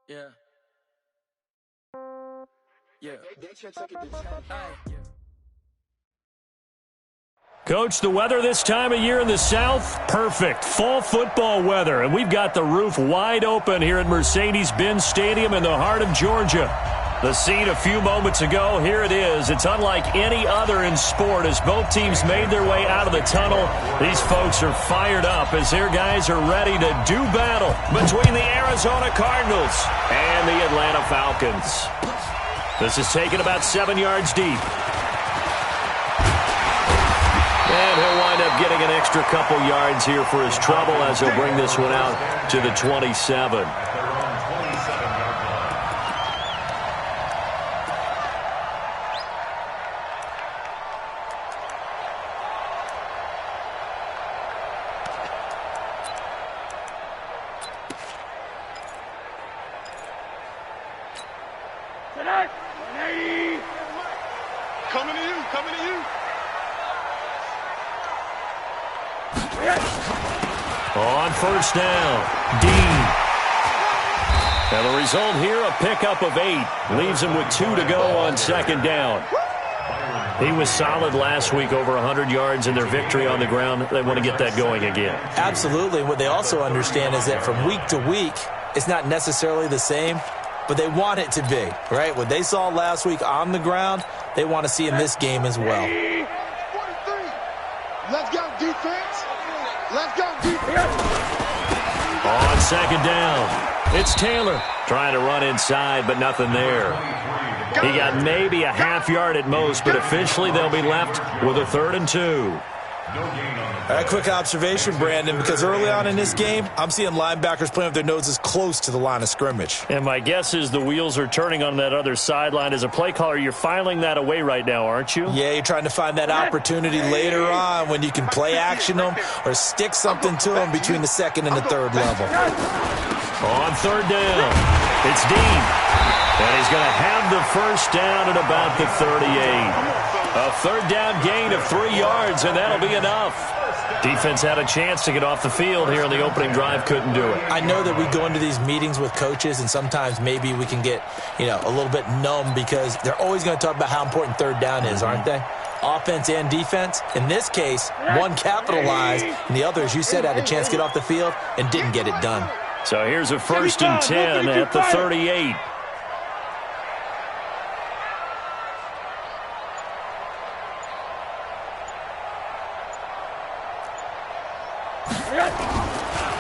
Yeah. Yeah. Coach, the weather this time of year in the South, perfect. Fall football weather, and we've got the roof wide open here at Mercedes-Benz Stadium in the heart of Georgia. The scene a few moments ago, here it is. It's unlike any other in sport as both teams made their way out of the tunnel. These folks are fired up as their guys are ready to do battle between the Arizona Cardinals and the Atlanta Falcons. This is taken about 7 yards deep. And he'll wind up getting an extra couple yards here for his trouble as he'll bring this one out to the 27. Coming to you. On first down, Dean. Now the result here, a pickup of 8. Leaves him with 2 to go on second down. He was solid last week, over 100 yards in their victory on the ground. They want to get that going again. Absolutely. What they also understand is that from week to week, it's not necessarily the same, but they want it to be, right? What they saw last week on the ground, they want to see in this game as well. 43. Let's go, defense. Let's go, defense. On second down, it's Taylor trying to run inside, but nothing there. He got maybe a half yard at most, but officially they'll be left with a 3rd and 2. A quick observation, Brandon, because early on in this game, I'm seeing linebackers playing with their noses close to the line of scrimmage. And my guess is the wheels are turning on that other sideline. As a play caller, you're filing that away right now, aren't you? Yeah, you're trying to find that opportunity later on when you can play action them or stick something to them between the 2nd and the 3rd level. On 3rd down, it's Dean. And he's going to have the first down at about the 38. A 3rd down gain of 3 yards, and that'll be enough. Defense had a chance to get off the field here in the opening drive, couldn't do it. I know that we go into these meetings with coaches, and sometimes maybe we can get, a little bit numb because they're always going to talk about how important 3rd down is, aren't they? Offense and defense. In this case, one capitalized, and the other, as you said, had a chance to get off the field and didn't get it done. So here's a 1st and 10 at the 38.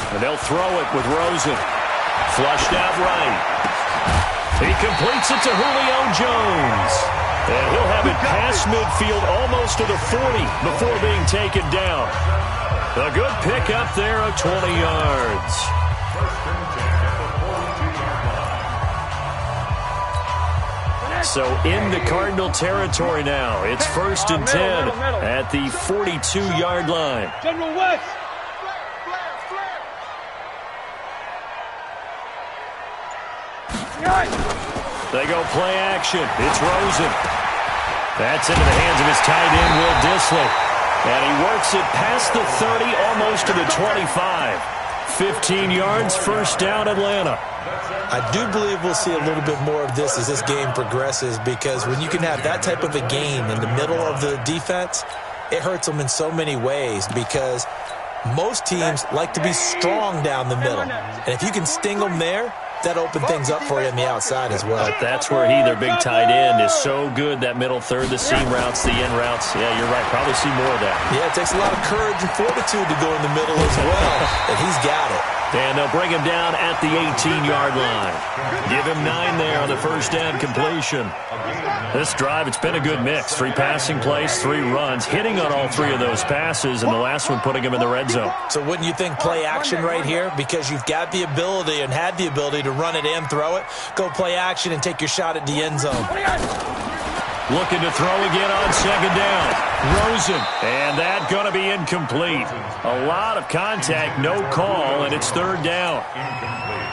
And they'll throw it with Rosen. Flushed out right. He completes it to Julio Jones. And he'll have it past midfield almost to the 40 before being taken down. A good pickup there of 20 yards. So in the Cardinal territory now. It's 1st and 10 at the 42-yard line. General West. They go play action. It's Rosen. That's into the hands of his tight end, Will Dissly. And he works it past the 30, almost to the 25. 15 yards, 1st down, Atlanta. I do believe we'll see a little bit more of this as this game progresses because when you can have that type of a gain in the middle of the defense, it hurts them in so many ways because most teams like to be strong down the middle. And if you can sting them there, that opened things up for you on the outside as well. But that's where their big tight end, is so good, that middle third, the seam routes, the in routes. Yeah, you're right. Probably see more of that. Yeah, it takes a lot of courage and fortitude to go in the middle as well, and he's got it. And they'll bring him down at the 18-yard line. Give him 9 there on the 1st down completion. This drive, it's been a good mix. 3 passing plays, 3 runs, hitting on all 3 of those passes, and the last one putting him in the red zone. So wouldn't you think play action right here? Because you've got the ability and had the ability to run it and throw it. Go play action and take your shot at the end zone. Looking to throw again on 2nd down. Rosen. And that going to be incomplete. A lot of contact, no call, and it's 3rd down.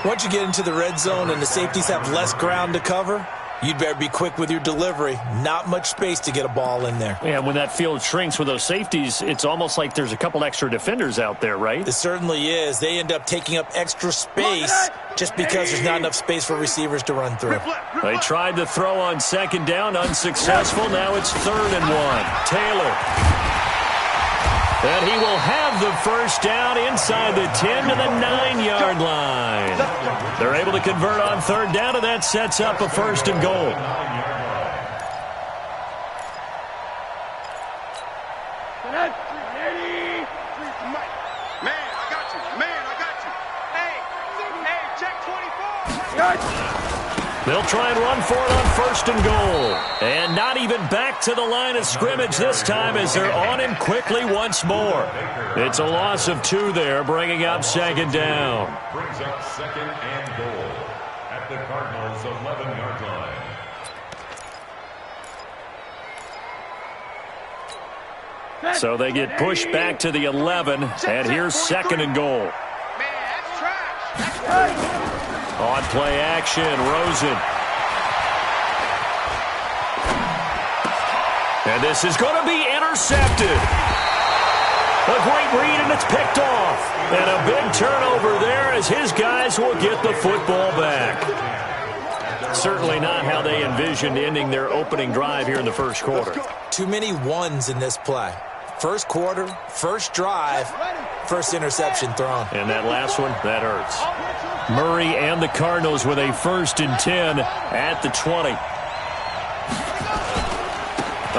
Once you get into the red zone and the safeties have less ground to cover, You'd better be quick with your delivery. Not much space to get a ball in there. Yeah, when that field shrinks with those safeties, it's almost like there's a couple extra defenders out there, right? It certainly is. They end up taking up extra space just because there's not enough space for receivers to run through. They tried to throw on second down, unsuccessful. Now it's 3rd and 1. Taylor. And he will have the first down inside the 10 to the 9-yard line. They're able to convert on 3rd down, and that sets up a 1st and goal. Man, I got you. Man, I got you. Hey, check 24. They'll try and run for it on 1st and goal. And not even back to the line of scrimmage this time as they're on him quickly once more. It's a loss of 2 there, bringing up 2nd down. Brings up 2nd and goal at the Cardinals' 11-yard line. So they get pushed back to the 11, and here's 2nd and goal. Man, that's trash. That's trash. On play action, Rosen. And this is going to be intercepted. A great read, and it's picked off. And a big turnover there as his guys will get the football back. Certainly not how they envisioned ending their opening drive here in the first quarter. Too many ones in this play. First quarter, first drive, first interception thrown. And that last one, that hurts. Murray and the Cardinals with a 1st and 10 at the 20.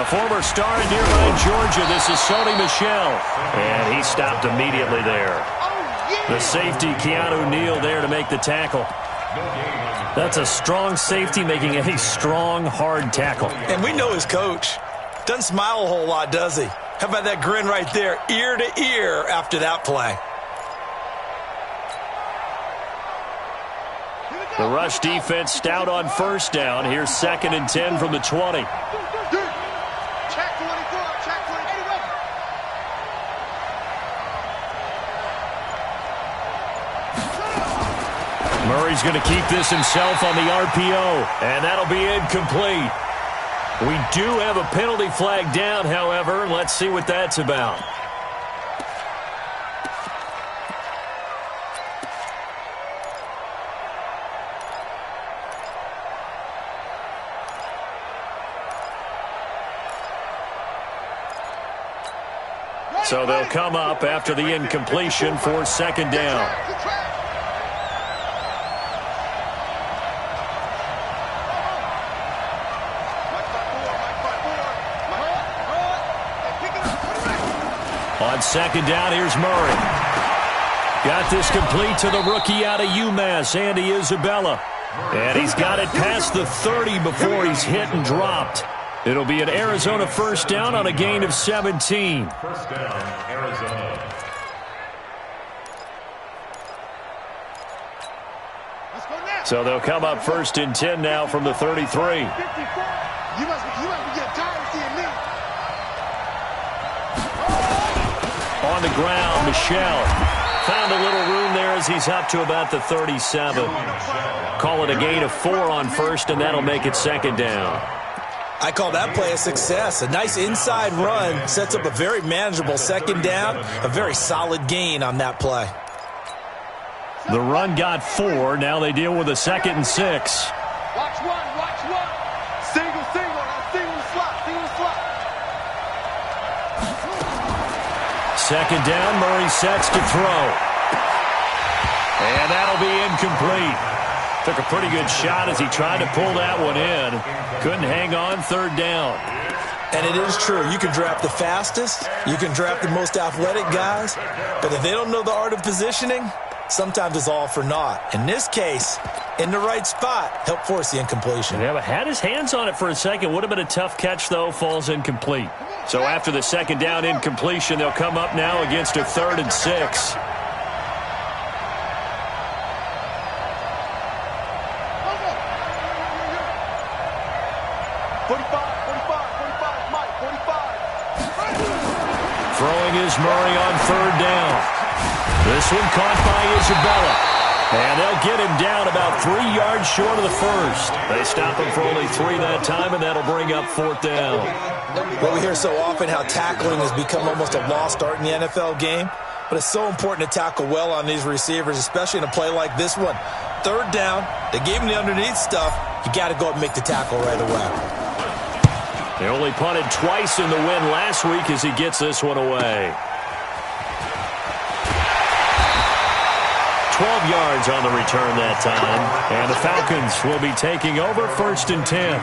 A former star in nearby Georgia, this is Sony Michel. And he stopped immediately there. The safety, Keanu Neal, there to make the tackle. That's a strong safety making a strong, hard tackle. And we know his coach. Doesn't smile a whole lot, does he? How about that grin right there, ear to ear after that play? The rush defense stout on 1st down. Here's 2nd and 10 from the 20. Check 24. Check 24. Murray's going to keep this himself on the RPO, and that'll be incomplete. We do have a penalty flag down, however, and let's see what that's about. So they'll come up after the incompletion for 2nd down. On 2nd down, here's Murray. Got this complete to the rookie out of UMass, Andy Isabella. And he's got it past the 30 before he's hit and dropped. It'll be an Arizona 1st down on a gain of 17. 1st down, Arizona. So they'll come up 1st and 10 now from the 33. You must be getting tired of seeing me. On the ground, Michel found a little room there as he's up to about the 37. Call it a gain of 4 on 1st, and that'll make it 2nd down. I call that play a success. A nice inside run sets up a very manageable 2nd down, a very solid gain on that play. The run got 4. Now they deal with a 2nd and 6. Watch one. Single. Single slot. 2nd down, Murray sets to throw. And that'll be incomplete. Took a pretty good shot as he tried to pull that one in. Couldn't hang on 3rd down. And it is true. You can draft the fastest. You can draft the most athletic guys. But if they don't know the art of positioning, sometimes it's all for naught. In this case, in the right spot, help force the incompletion. Yeah, but had his hands on it for a second. Would have been a tough catch, though. Falls incomplete. So after the 2nd down incompletion, they'll come up now against a 3rd and 6. Throwing is Murray on 3rd down. This one caught by Isabella. And they'll get him down about 3 yards short of the first. They stop him for only 3 that time, and that'll bring up 4th down. Well, we hear so often how tackling has become almost a lost art in the NFL game, but it's so important to tackle well on these receivers, especially in a play like this one. 3rd down, they gave him the underneath stuff. You got to go and make the tackle right away. They only punted twice in the win last week as he gets this one away. 12 yards on the return that time. And the Falcons will be taking over 1st and 10.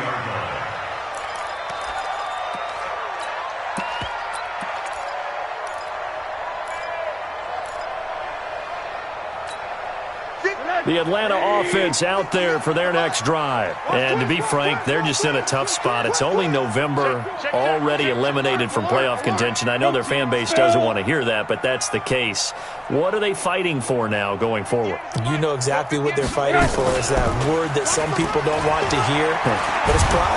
The Atlanta offense out there for their next drive. And to be frank, they're just in a tough spot. It's only November, already eliminated from playoff contention. I know their fan base doesn't want to hear that, but that's the case. What are they fighting for now going forward? You know exactly what they're fighting for. Is that word that some people don't want to hear, but it's pride.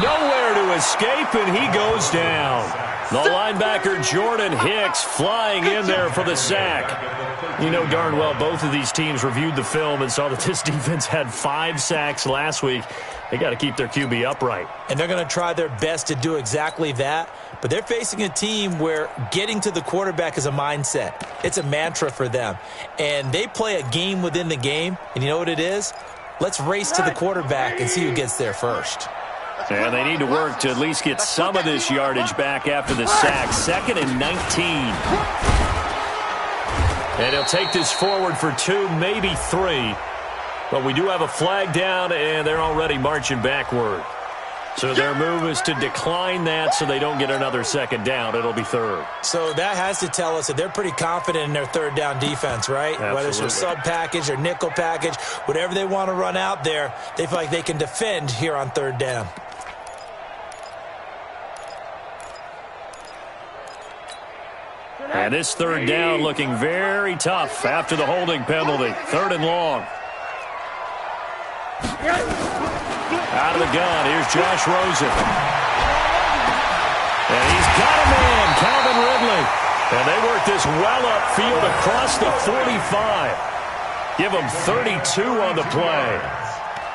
Nowhere to escape, and he goes down. The linebacker Jordan Hicks flying in there for the sack. You know darn well both of these teams reviewed the film and saw that this defense had 5 sacks last week. They got to keep their QB upright. And they're going to try their best to do exactly that. But they're facing a team where getting to the quarterback is a mindset. It's a mantra for them. And they play a game within the game. And you know what it is? Let's race to the quarterback and see who gets there first. And they need to work to at least get some of this yardage back after the sack. 2nd and 19. And he'll take this forward for 2, maybe 3. But we do have a flag down, and they're already marching backward. So their move is to decline that so they don't get another 2nd down. It'll be 3rd. So that has to tell us that they're pretty confident in their 3rd down defense, right? Absolutely. Whether it's their sub package or nickel package, whatever they want to run out there, they feel like they can defend here on 3rd down. And this 3rd down looking very tough after the holding penalty. 3rd and long. Out of the gun, here's Josh Rosen. And he's got a man, Calvin Ridley. And they work this well upfield across the 45. Give them 32 on the play.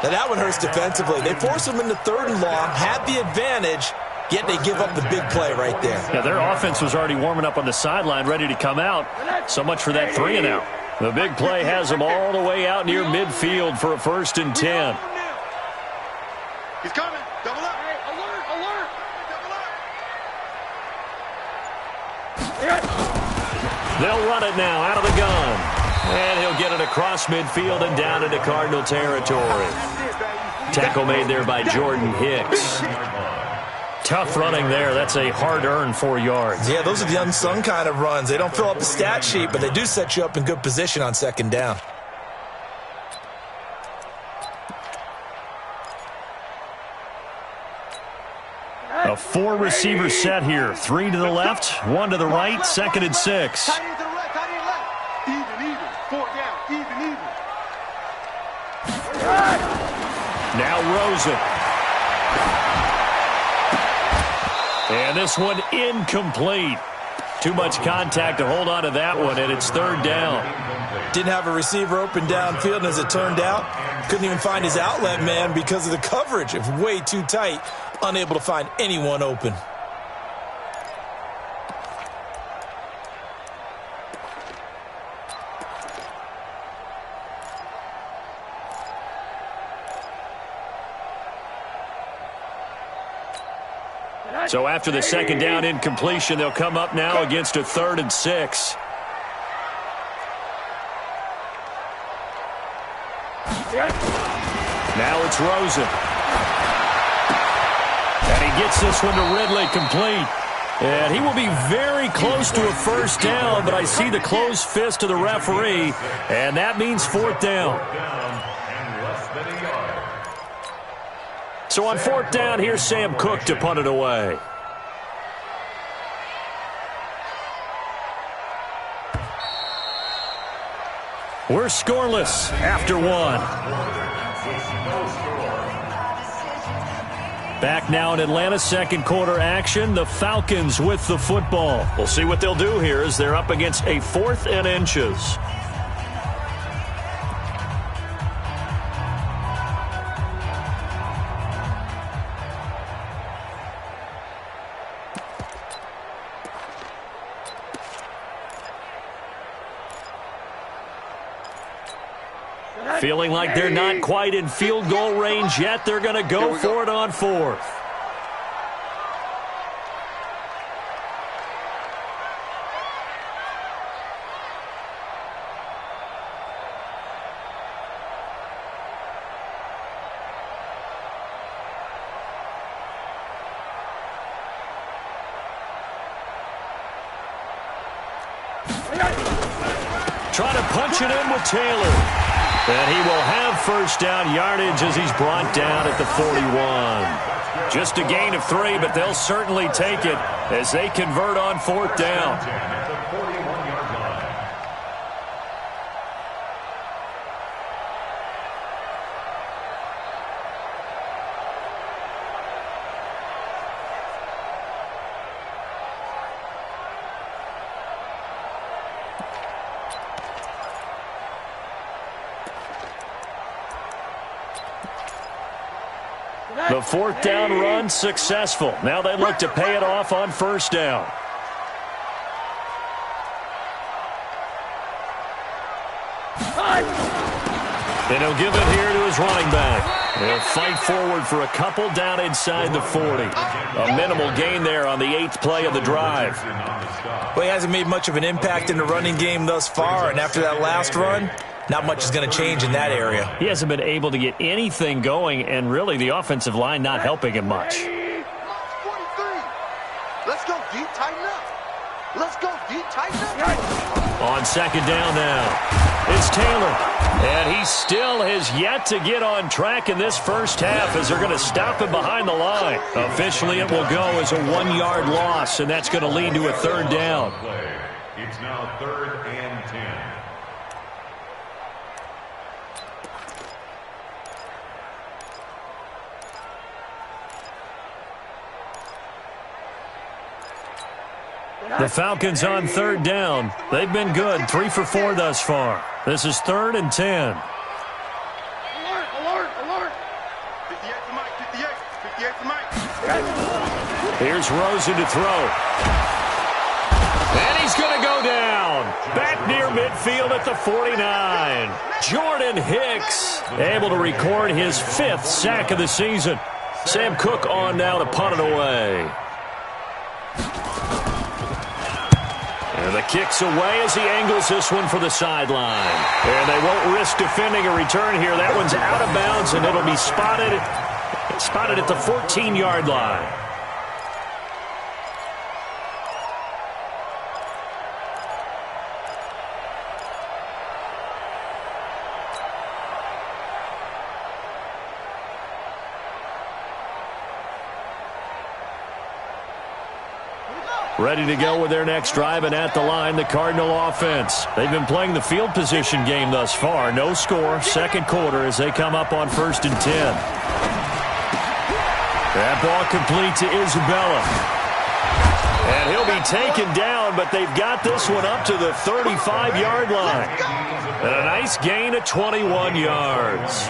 Now that one hurts defensively. They force him into 3rd and long, had the advantage, yet they give up the big play right there. Yeah, their offense was already warming up on the sideline, ready to come out. So much for that 3 and out. The big play has them all the way out near midfield for a 1st and 10. He's coming. Double up. Hey, alert, alert. Double up. They'll run it now out of the gun. And he'll get it across midfield and down into Cardinal territory. Tackle made there by Jordan Hicks. Tough running there. That's a hard-earned 4 yards. Yeah, those are the unsung kind of runs. They don't fill up the stat sheet, but they do set you up in good position on 2nd down. A 4-receiver set here. 3 to the left, 1 to the right, 2nd and 6. Tight end to the left, tight end left. Even. 4th down, even. Now Rosen. And this one incomplete. Too much contact to hold on to that one, and it's 3rd down. Didn't have a receiver open downfield, and as it turned out, couldn't even find his outlet man because of the coverage. It was way too tight, unable to find anyone open. So after the 2nd down incompletion, they'll come up now against a 3rd and 6. Now it's Rosen. And he gets this one to Ridley complete. And he will be very close to a 1st down, but I see the closed fist of the referee, and that means 4th down. So on 4th down, here's Sam Cook to punt it away. We're scoreless after 1. Back now in Atlanta, 2nd quarter action. The Falcons with the football. We'll see what they'll do here as they're up against a 4th and inches. Feeling like they're not quite in field goal range yet. They're going to go for it on 4th. Trying to punch it in with Taylor. And he will have first down yardage as he's brought down at the 41. Just a gain of 3, but they'll certainly take it as they convert on 4th down. The 4th down run successful. Now they look to pay it off on 1st down. And he'll give it here to his running back. He'll fight forward for a couple down inside the 40. A minimal gain there on the 8th play of the drive. Well, he hasn't made much of an impact in the running game thus far, and after that last run, not much is going to change in that area. He hasn't been able to get anything going, and really the offensive line not helping him much. 43. Let's go deep, tighten up. Let's go deep, tighten up. On 2nd down now, it's Taylor. And he still has yet to get on track in this first half as they're going to stop him behind the line. Officially, it will go as a 1-yard loss, and that's going to lead to a 3rd down. It's now 3rd and 10. The Falcons on 3rd down. They've been good, 3 for 4 thus far. This is 3rd and 10. Alert, alert, alert. 58 to Mike, 58 to Mike. Here's Rosen to throw. And he's going to go down. Back near midfield at the 49. Jordan Hicks able to record his 5th sack of the season. Sam Cook on now to punt it away. And the kick's away as he angles this one for the sideline. And they won't risk defending a return here. That one's out of bounds, and it'll be spotted at the 14-yard line. Ready to go with their next drive, and at the line, the Cardinal offense. They've been playing the field position game thus far. No score, 2nd quarter as they come up on 1st and 10. That ball complete to Isabella. And he'll be taken down, but they've got this one up to the 35-yard line. And a nice gain of 21 yards.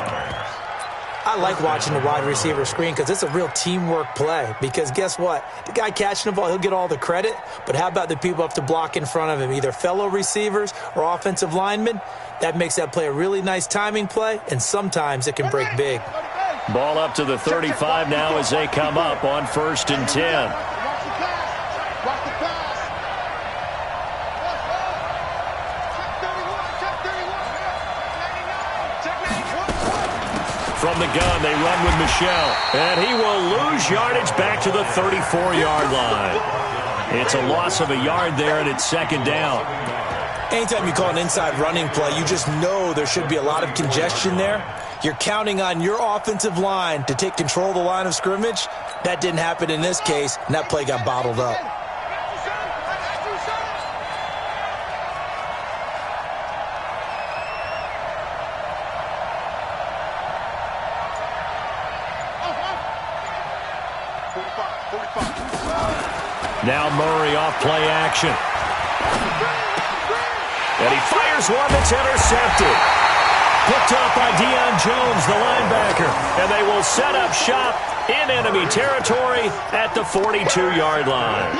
I like watching the wide receiver screen because it's a real teamwork play. Because guess what? The guy catching the ball, he'll get all the credit. But how about the people up to block in front of him, either fellow receivers or offensive linemen? That makes that play a really nice timing play, and sometimes it can break big. Ball up to the 35 now as they come up on 1st and 10. From the gun, they run with Michelle. And he will lose yardage back to the 34-yard line. It's a loss of a yard there, and it's 2nd down. Anytime you call an inside running play, you just know there should be a lot of congestion there. You're counting on your offensive line to take control of the line of scrimmage. That didn't happen in this case, and that play got bottled up. Now Murray off play action. And he fires one that's intercepted. Picked up by Deion Jones, the linebacker. And they will set up shop in enemy territory at the 42-yard line.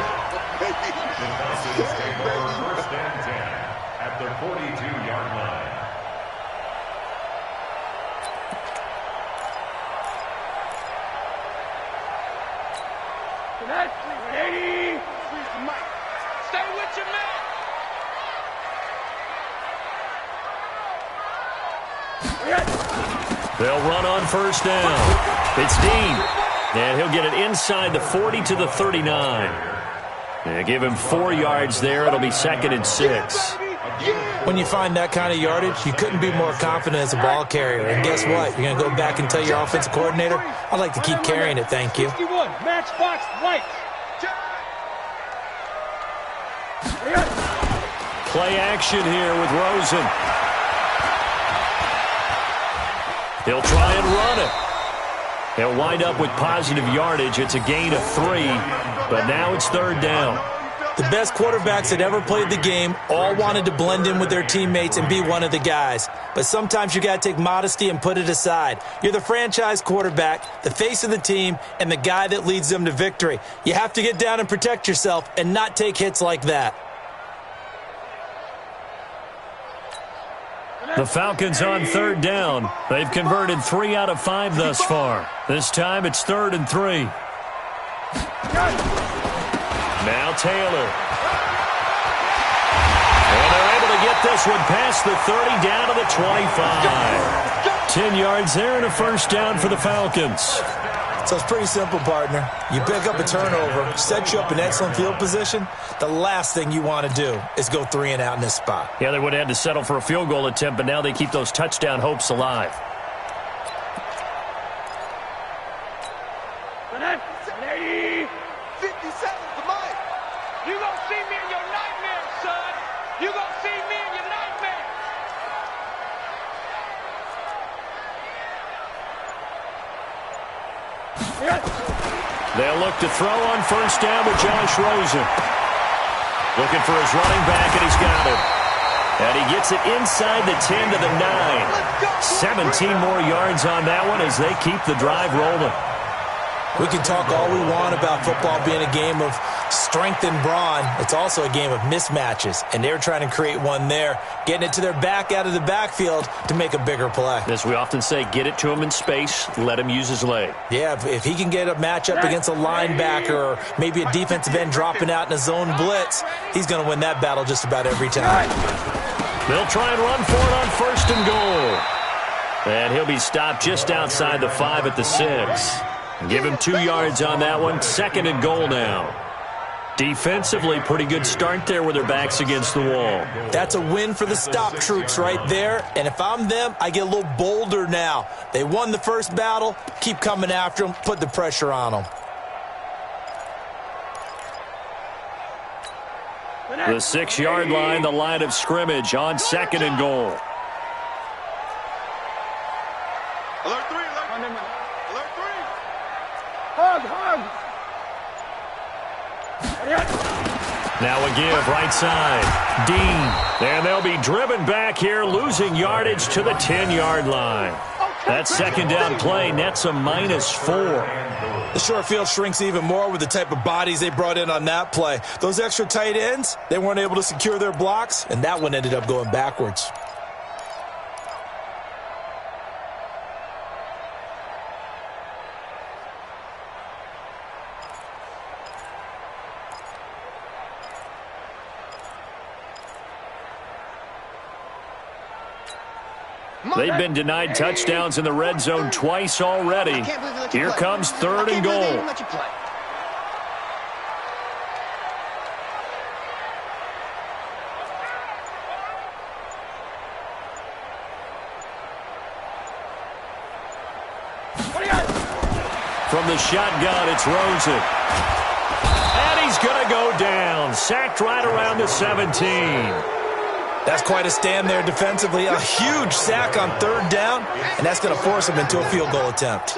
The Falcons take over 1st and 10 at the 42-yard line. Stay with your man. They'll run on first down. It's Dean. And he'll get it inside the 40 to the 39. And give him 4 yards there. It'll be 2nd and 6. When you find that kind of yardage, you couldn't be more confident as a ball carrier. And guess what? You're going to go back and tell your offensive coordinator, I'd like to keep carrying it, thank you. 61, Matchbox White. Play action here with Rosen. He'll try and run it. He'll wind up with positive yardage. It's a gain of 3, but now it's 3rd down. The best quarterbacks that ever played the game all wanted to blend in with their teammates and be one of the guys. But sometimes you got to take modesty and put it aside. You're the franchise quarterback, the face of the team, and the guy that leads them to victory. You have to get down and protect yourself and not take hits like that. The Falcons on 3rd down. They've converted 3 out of 5 thus far. This time it's 3rd and 3. Now Taylor. And they're able to get this one past the 30 down to the 25. 10 yards there and a first down for the Falcons. So it's pretty simple, partner. You pick up a turnover, set you up in excellent field position. The last thing you want to do is go 3 and out in this spot. Yeah, they would have had to settle for a field goal attempt, but now they keep those touchdown hopes alive. You gonna see me in your nightmare, son. You gonna see me in your nightmare. They'll look to throw on first down with Josh Rosen. Looking for his running back, and he's got it. And he gets it inside the 10 to the 9. 17 more yards on that one as they keep the drive rolling. We can talk all we want about football being a game of strength and brawn. It's also a game of mismatches, and they're trying to create one there, getting it to their back out of the backfield to make a bigger play. As we often say, get it to him in space, let him use his leg. Yeah, if he can get a matchup against a linebacker or maybe a defensive end dropping out in a zone blitz, he's going to win that battle just about every time. They'll try and run for it on first and goal. And he'll be stopped just outside the 5 at the 6. Give him 2 yards on that one. 2nd and goal now. Defensively, pretty good start there with their backs against the wall. That's a win for the stop troops right there. And if I'm them, I get a little bolder now. They won the first battle. Keep coming after them. Put the pressure on them. The 6-yard line, the line of scrimmage on 2nd and goal. Alert 3, alert 3. Hug. Now a give, right side. Dean. And they'll be driven back here, losing yardage to the 10-yard line. That 2nd down play nets a -4. The short field shrinks even more with the type of bodies they brought in on that play. Those extra tight ends, they weren't able to secure their blocks, and that one ended up going backwards. They've been denied touchdowns in the red zone twice already. Here comes 3rd and goal. From the shotgun, it's Rosen. And he's going to go down. Sacked right around the 17. That's quite a stand there defensively. A huge sack on 3rd down, and that's going to force him into a field goal attempt.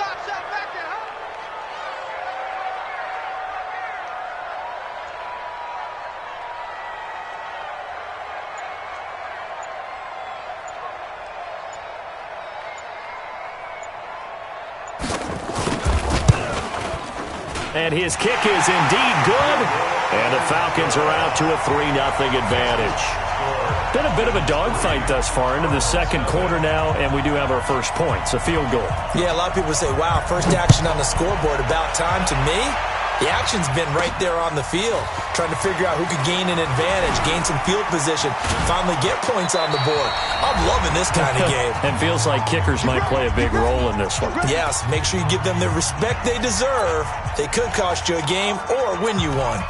And his kick is indeed good. And the Falcons are out to a 3-0 advantage. Been a bit of a dogfight thus far into the 2nd quarter now, and we do have our first points, a field goal. Yeah, a lot of people say, wow, first action on the scoreboard, about time. To me, The action's been right there on the field, trying to figure out who could gain an advantage, gain some field position, finally get points on the board. I'm loving this kind of game. And feels like kickers might play a big role in this one. Yes, make sure you give them the respect they deserve. They could cost you a game or win you one.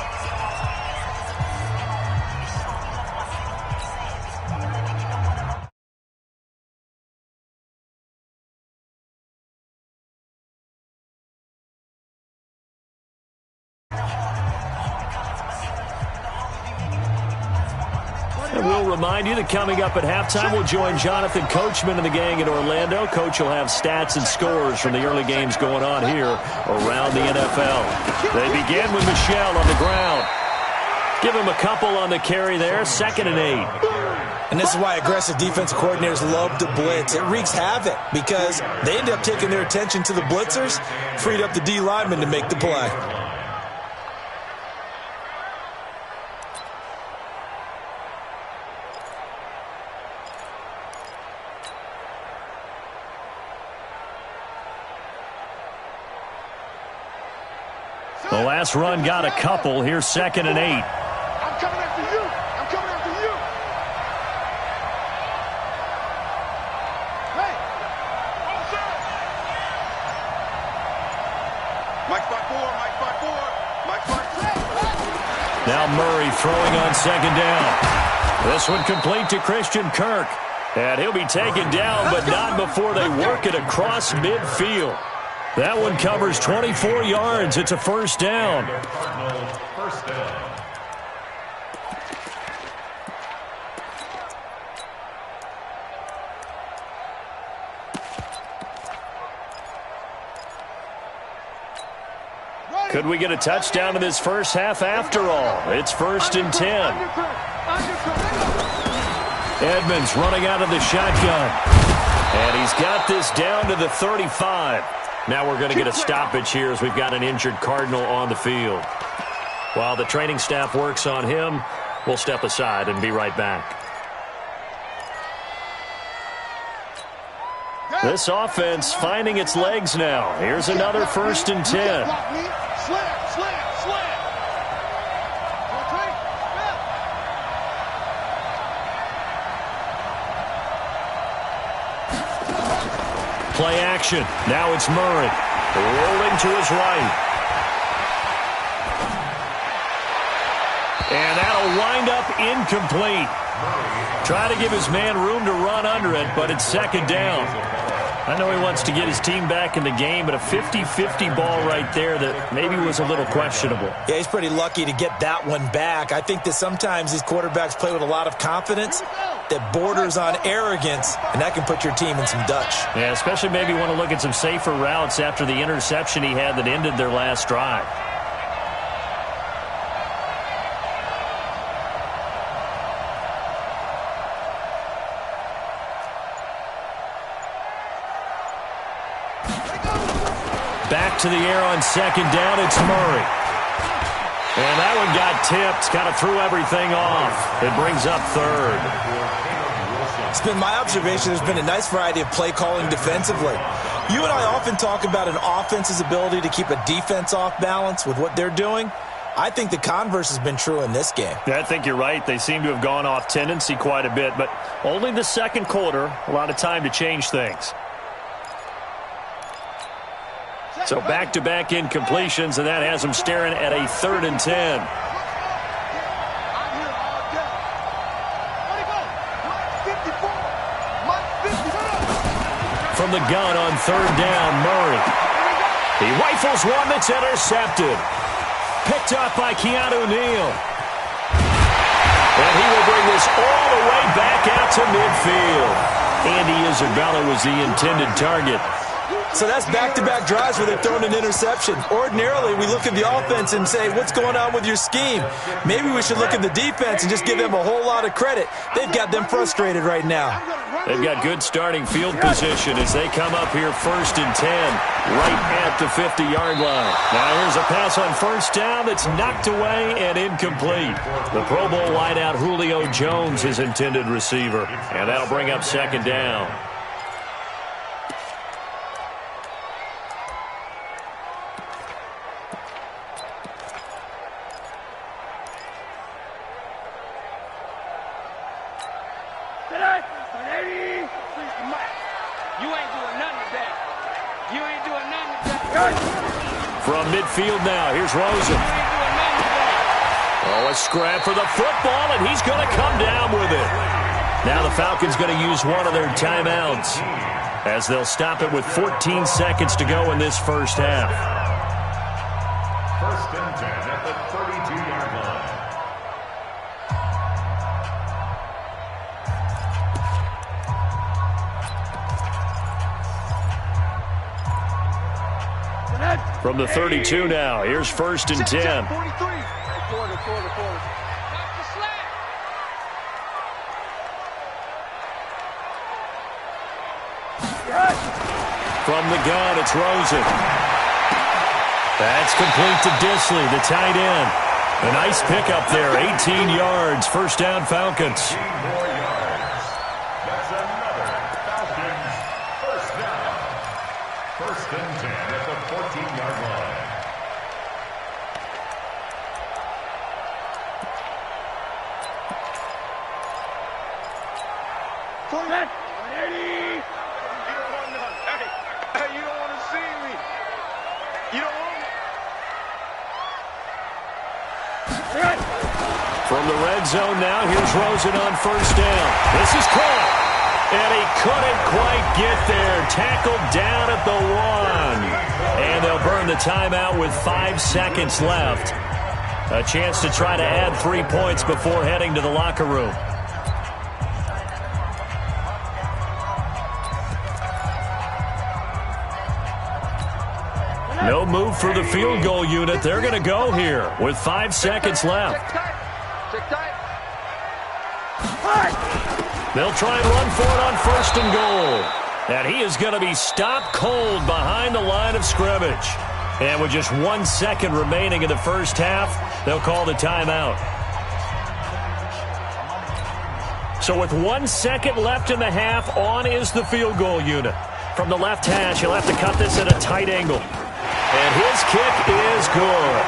And we'll remind you that coming up at halftime, we'll join Jonathan Coachman and the gang in Orlando. Coach will have stats and scores from the early games going on here around the NFL. They begin with Michel on the ground. Give him a couple on the carry there, 2nd and 8. And this is why aggressive defensive coordinators love to blitz. It wreaks havoc because they end up taking their attention to the blitzers, freed up the D lineman to make the play. The last run got a couple. Here's 2nd and 8. I'm coming after you. I'm coming after you. Hey. Mike 5-4. Mike 5-4. Mike 5-4. Now Murray throwing on 2nd down. This one complete to Christian Kirk. And he'll be taken down, but not before they work it across midfield. That one covers 24 yards. It's a 1st down. First down. Could we get a touchdown in this first half after all? It's 1st and 10. Edmonds running out of the shotgun. And he's got this down to the 35. Now we're going to get a stoppage here as we've got an injured Cardinal on the field. While the training staff works on him, we'll step aside and be right back. This offense finding its legs now. Here's another 1st and 10. Play action. Now it's Murray. Rolling to his right. And that'll wind up incomplete. Try to give his man room to run under it, but it's 2nd down. I know he wants to get his team back in the game, but a 50-50 ball right there that maybe was a little questionable. Yeah, he's pretty lucky to get that one back. I think that sometimes these quarterbacks play with a lot of confidence that borders on arrogance, and that can put your team in some Dutch. Yeah, especially maybe want to look at some safer routes after the interception he had that ended their last drive. Back to the air on 2nd down, it's Murray. And that one got tipped, kind of threw everything off. It brings up 3rd. It's been my observation there's been a nice variety of play calling defensively. You and I often talk about an offense's ability to keep a defense off balance with what they're doing. I think the converse has been true in this game. Yeah, I think you're right. They seem to have gone off tendency quite a bit, but only the 2nd quarter, a lot of time to change things. So back-to-back incompletions, and that has them staring at a 3rd and 10. From the gun on 3rd down, Murray. He rifles one that's intercepted. Picked up by Keanu Neal. And he will bring this all the way back out to midfield. Andy Isabella was the intended target. So that's back-to-back drives where they've thrown an interception. Ordinarily, we look at the offense and say, what's going on with your scheme? Maybe we should look at the defense and just give them a whole lot of credit. They've got them frustrated right now. They've got good starting field position as they come up here 1st and 10, right at the 50-yard line. Now here's a pass on 1st down that's knocked away and incomplete. The Pro Bowl wideout Julio Jones, his intended receiver. And that'll bring up 2nd down. From midfield now, here's Rosen. Oh, a scrap for the football, and he's going to come down with it. Now the Falcons going to use one of their timeouts as they'll stop it with 14 seconds to go in this first half. First and 10 at the 32-yard line. From the 32 now, here's first and 10. From the gun, it's Rosen. That's complete to Disley, the tight end. A nice pickup there, 18 yards. First down, Falcons. 18 more yards. That's another Falcons first down. First and 10 at the 14-yard line. From the red zone now, here's Rosen on first down. This is caught. And he couldn't quite get there. Tackled down at the 1. And they'll burn the timeout with 5 seconds left. A chance to try to add 3 points before heading to the locker room. No move for the field goal unit. They're going to go here with 5 seconds left. They'll try and run for it on first and goal. And he is going to be stopped cold behind the line of scrimmage. And with just 1 second remaining in the first half, they'll call the timeout. So with 1 second left in the half, on is the field goal unit. From the left hash, he'll have to cut this at a tight angle. And his kick is good.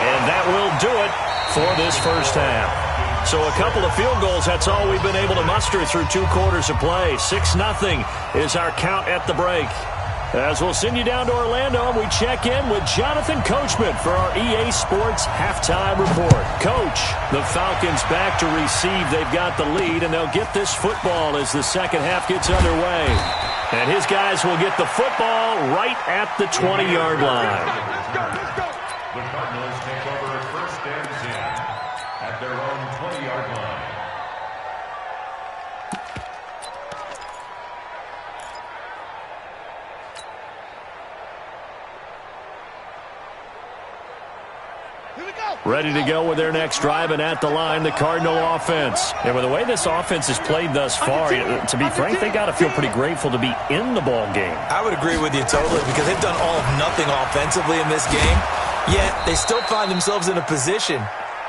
And that will do it for this first half. So a couple of field goals, that's all we've been able to muster through 2 quarters of play. 6-0 is our count at the break. As we'll send you down to Orlando, and we check in with Jonathan Coachman for our EA Sports Halftime Report. Coach, the Falcons back to receive. They've got the lead, and they'll get this football as the second half gets underway. And his guys will get the football right at the 20-yard line. The Cardinals take over first and 10 at their own 20-yard line. Ready to go with their next drive, and at the line, the Cardinal offense. And with the way this offense has played thus far, to be frank, they got to feel pretty grateful to be in the ball game. I would agree with you totally, because they've done all of nothing offensively in this game, yet they still find themselves in a position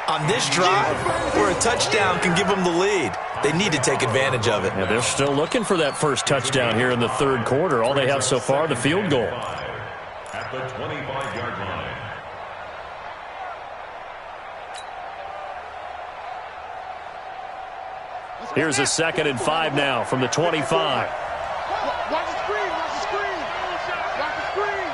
on this drive where a touchdown can give them the lead. They need to take advantage of it. Yeah, they're still looking for that first touchdown here in the third quarter. All they have so far, the field goal. At the 25-yard line. Here's a 2nd and 5 now from the 25. Watch the screen, watch the screen. Watch the screen.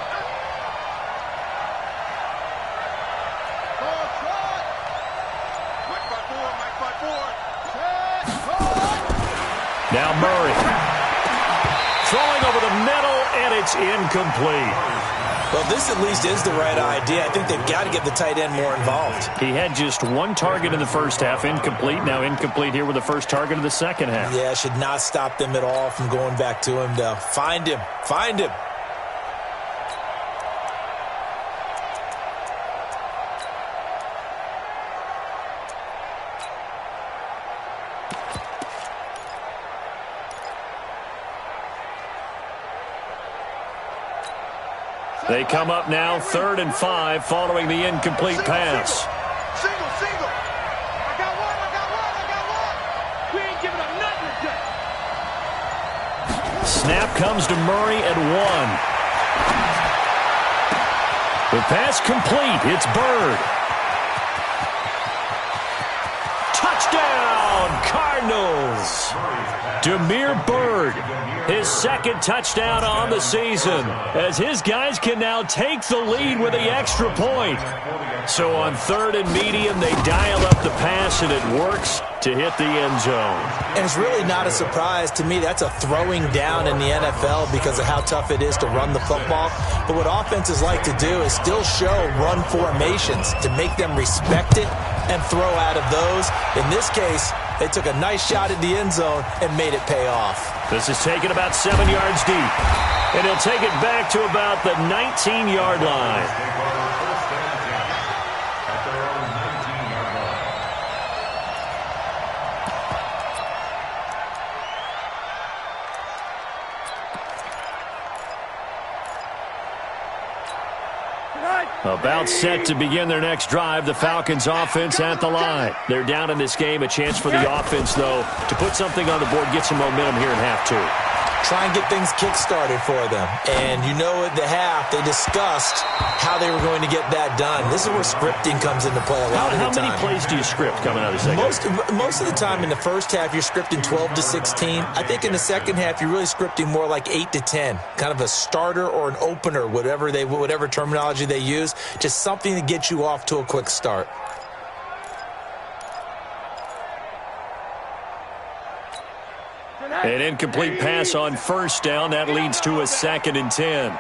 Now Murray. Throwing over the middle, and it's incomplete. Well, this at least is the right idea. I think they've got to get the tight end more involved. He had just 1 target in the first half, incomplete. Now incomplete here with the first target of the second half. Yeah, should not stop them at all from going back to him, though. Find him. Find him. They come up now 3rd and 5 following the incomplete pass. Single. I got one. We ain't giving up nothing today. Snap comes to Murray at 1. The pass complete. It's Bird. Touchdown, Cardinals. is Damiere Byrd, his second touchdown on the season, as his guys can now take the lead with the extra point. So on 3rd and medium, they dial up the pass, and it works to hit the end zone. And it's really not a surprise to me. That's a throwing down in the NFL because of how tough it is to run the football. But what offenses like to do is still show run formations to make them respect it and throw out of those. In this case, they took a nice shot at the end zone and made it pay off. This is taken about 7 yards deep, and he'll take it back to about the 19-yard line. About set to begin their next drive, the Falcons offense at the line. They're down in this game. A chance for the offense, though, to put something on the board, get some momentum here in half two. Try and get things kick-started for them. And you know at the half, they discussed how they were going to get that done. This is where scripting comes into play a lot of the time. How many plays do you script coming out of the second? Most of the time in the first half, you're scripting 12 to 16. I think in the second half, you're really scripting more like 8 to 10. Kind of a starter or an opener, whatever terminology they use. Just something to get you off to a quick start. An incomplete pass on first down. That leads to a 2nd and 10.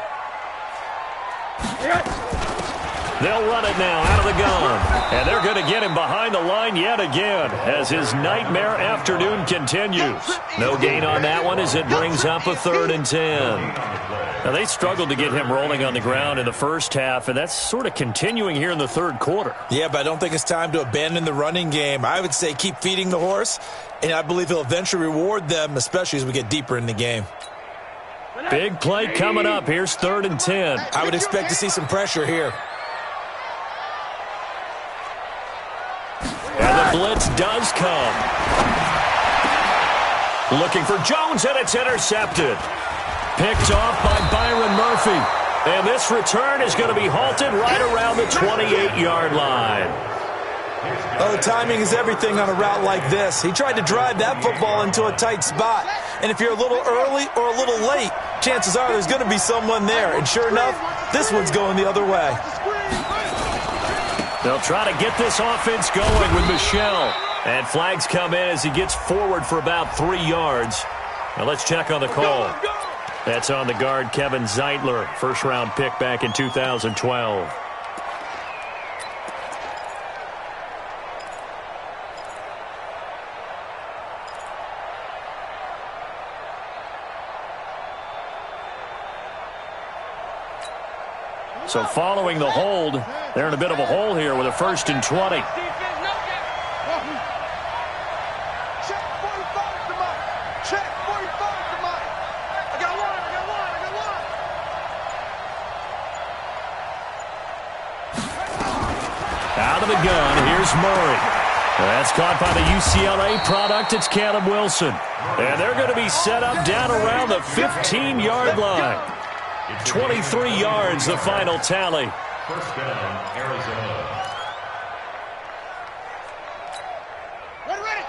They'll run it now out of the gun. And they're going to get him behind the line yet again as his nightmare afternoon continues. No gain on that one as it brings up a 3rd and 10. Now, they struggled to get him rolling on the ground in the first half, and that's sort of continuing here in the third quarter. Yeah, but I don't think it's time to abandon the running game. I would say keep feeding the horse, and I believe he'll eventually reward them, especially as we get deeper in the game. Big play coming up. Here's 3rd and 10. I would expect to see some pressure here. And the blitz does come. Looking for Jones, and it's intercepted. Picked off by Byron Murphy. And this return is going to be halted right around the 28-yard line. Oh, timing is everything on a route like this. He tried to drive that football into a tight spot. And if you're a little early or a little late, chances are there's going to be someone there. And sure enough, this one's going the other way. They'll try to get this offense going with Michel. And flags come in as he gets forward for about 3 yards. Now let's check on the call. That's on the guard, Kevin Zeitler, first-round pick back in 2012. So following the hold, they're in a bit of a hole here with a 1st and 20. Out of the gun, here's Murray. That's caught by the UCLA product. It's Caleb Wilson. And they're going to be set up down around the 15-yard line. 23 yards, the final tally. First down, Arizona. Ready.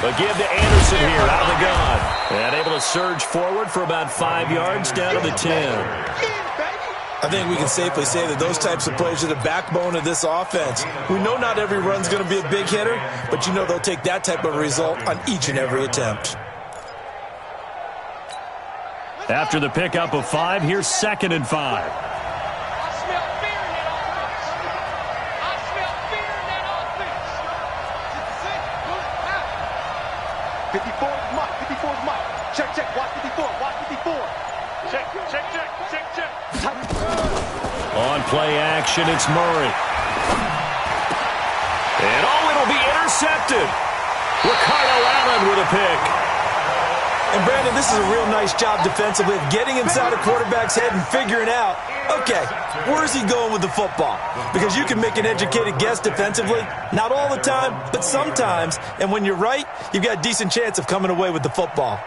But give to Anderson here out of the gun. And able to surge forward for about 5 yards down to the 10. I think we can safely say that those types of plays are the backbone of this offense. We know not every run's going to be a big hitter, but you know they'll take that type of result on each and every attempt. After the pickup of 5, here's 2nd and 5. 54 is Mike. 54 is Mike. Check. Watch 54. Watch 54. Check. On play action, it's Murray. And it'll be intercepted. Ricardo Allen with a pick. And Brandon, this is a real nice job defensively of getting inside a quarterback's head and figuring out, okay, where is he going with the football? Because you can make an educated guess defensively, not all the time, but sometimes. And when you're right, you've got a decent chance of coming away with the football.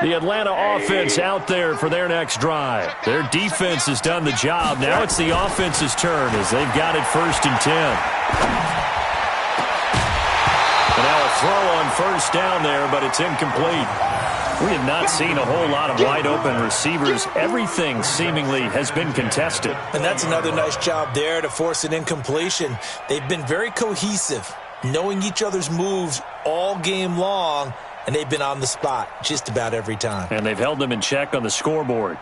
The Atlanta offense out there for their next drive. Their defense has done the job. Now it's the offense's turn as they've got it 1st and 10. And now a throw on 1st down there, but it's incomplete. We have not seen a whole lot of wide-open receivers. Everything seemingly has been contested. And that's another nice job there to force an incompletion. They've been very cohesive, knowing each other's moves all game long, and they've been on the spot just about every time. And they've held them in check on the scoreboard.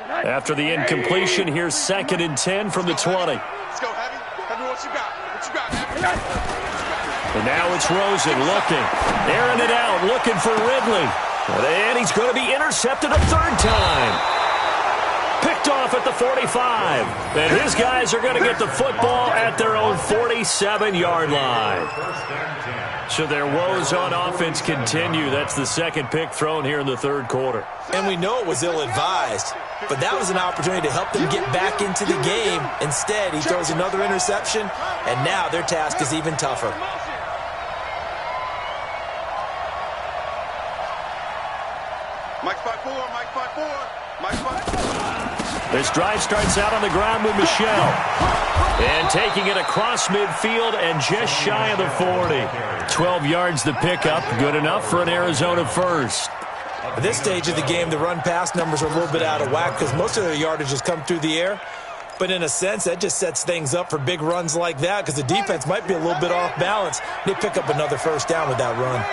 After the incompletion, here's 2nd and 10 from the 20. Let's go, Heavy. Heavy, what you got? What you got, Heavy? And now it's Rosen looking. Airing it out, looking for Ridley. And he's going to be intercepted a 3rd time. Picked off at the 45. And his guys are going to get the football at their own 47-yard line. So their woes on offense continue. That's the 2nd pick thrown here in the 3rd quarter. And we know it was ill-advised, but that was an opportunity to help them get back into the game. Instead, he throws another interception, and now their task is even tougher. Mike 5-4, Mike 5-4, Mike 5-4. This drive starts out on the ground with Michel. And taking it across midfield and just shy of the 40. 12 yards the pickup. Good enough for an Arizona first. At this stage of the game, the run-pass numbers are a little bit out of whack because most of their yardage has come through the air. But in a sense, that just sets things up for big runs like that because the defense might be a little bit off balance. They pick up another 1st down with that run.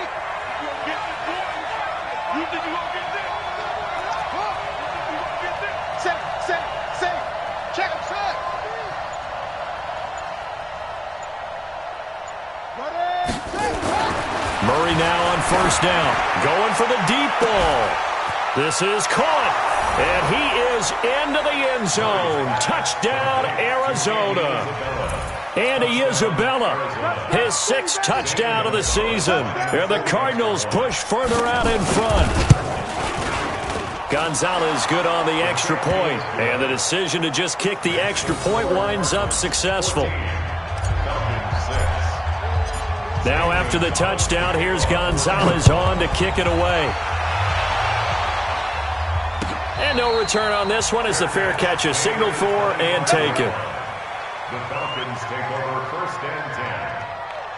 Murray now on 1st down. Going for the deep ball. This is caught. And he is into the end zone. Touchdown, Arizona. Andy Isabella, his 6th touchdown of the season. And the Cardinals push further out in front. Gonzalez good on the extra point. And the decision to just kick the extra point winds up successful. Now after the touchdown, here's Gonzalez on to kick it away. And no return on this one as the fair catch is signaled for and taken. The Falcons take over 1st and 10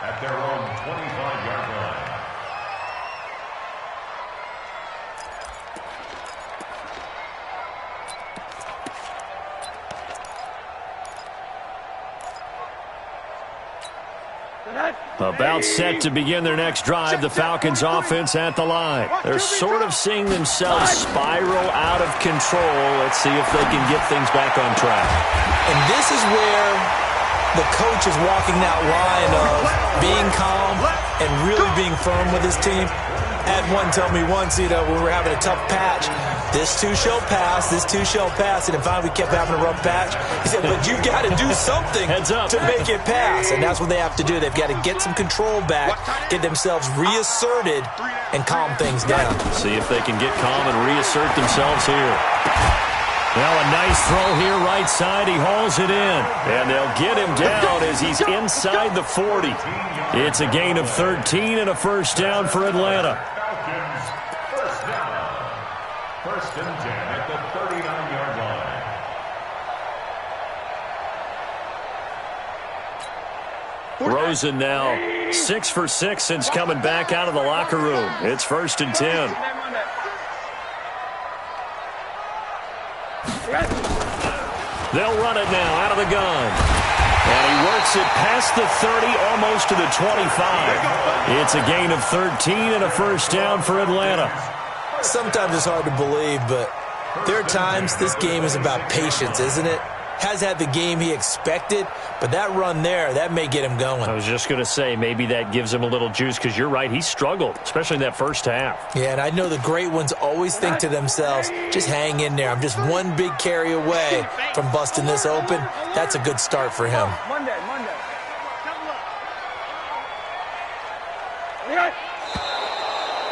at their own 25-yard line. About set to begin their next drive, the Falcons offense at the line. They're sort of seeing themselves spiral out of control. Let's see if they can get things back on track. And this is where the coach is walking that line of being calm and really being firm with his team. Had one tell me once, when we were having a tough patch, this too shall pass, this too shall pass. And finally we kept having a rough patch. He said, but you've got to do something to make it pass. And that's what they have to do. They've got to get some control back, get themselves reasserted, and calm things down. See if they can get calm and reassert themselves here. Now a nice throw here right side. He hauls it in. And they'll get him down as he's inside the 40. It's a gain of 13 and a 1st down for Atlanta. Falcons, 1st down. 1st and 10 at the 39-yard line. Rosen now 6 for 6 since coming back out of the locker room. It's 1st and 10. They'll run it now out of the gun. And he works it past the 30, almost to the 25. It's a gain of 13 and a 1st down for Atlanta. Sometimes it's hard to believe, but there are times this game is about patience, isn't it? Has had the game he expected, but that run there, that may get him going. I was just going to say, maybe that gives him a little juice, because you're right, he struggled, especially in that 1st half. Yeah, and I know the great ones always think to themselves, just hang in there. I'm just one big carry away from busting this open. That's a good start for him. Monday.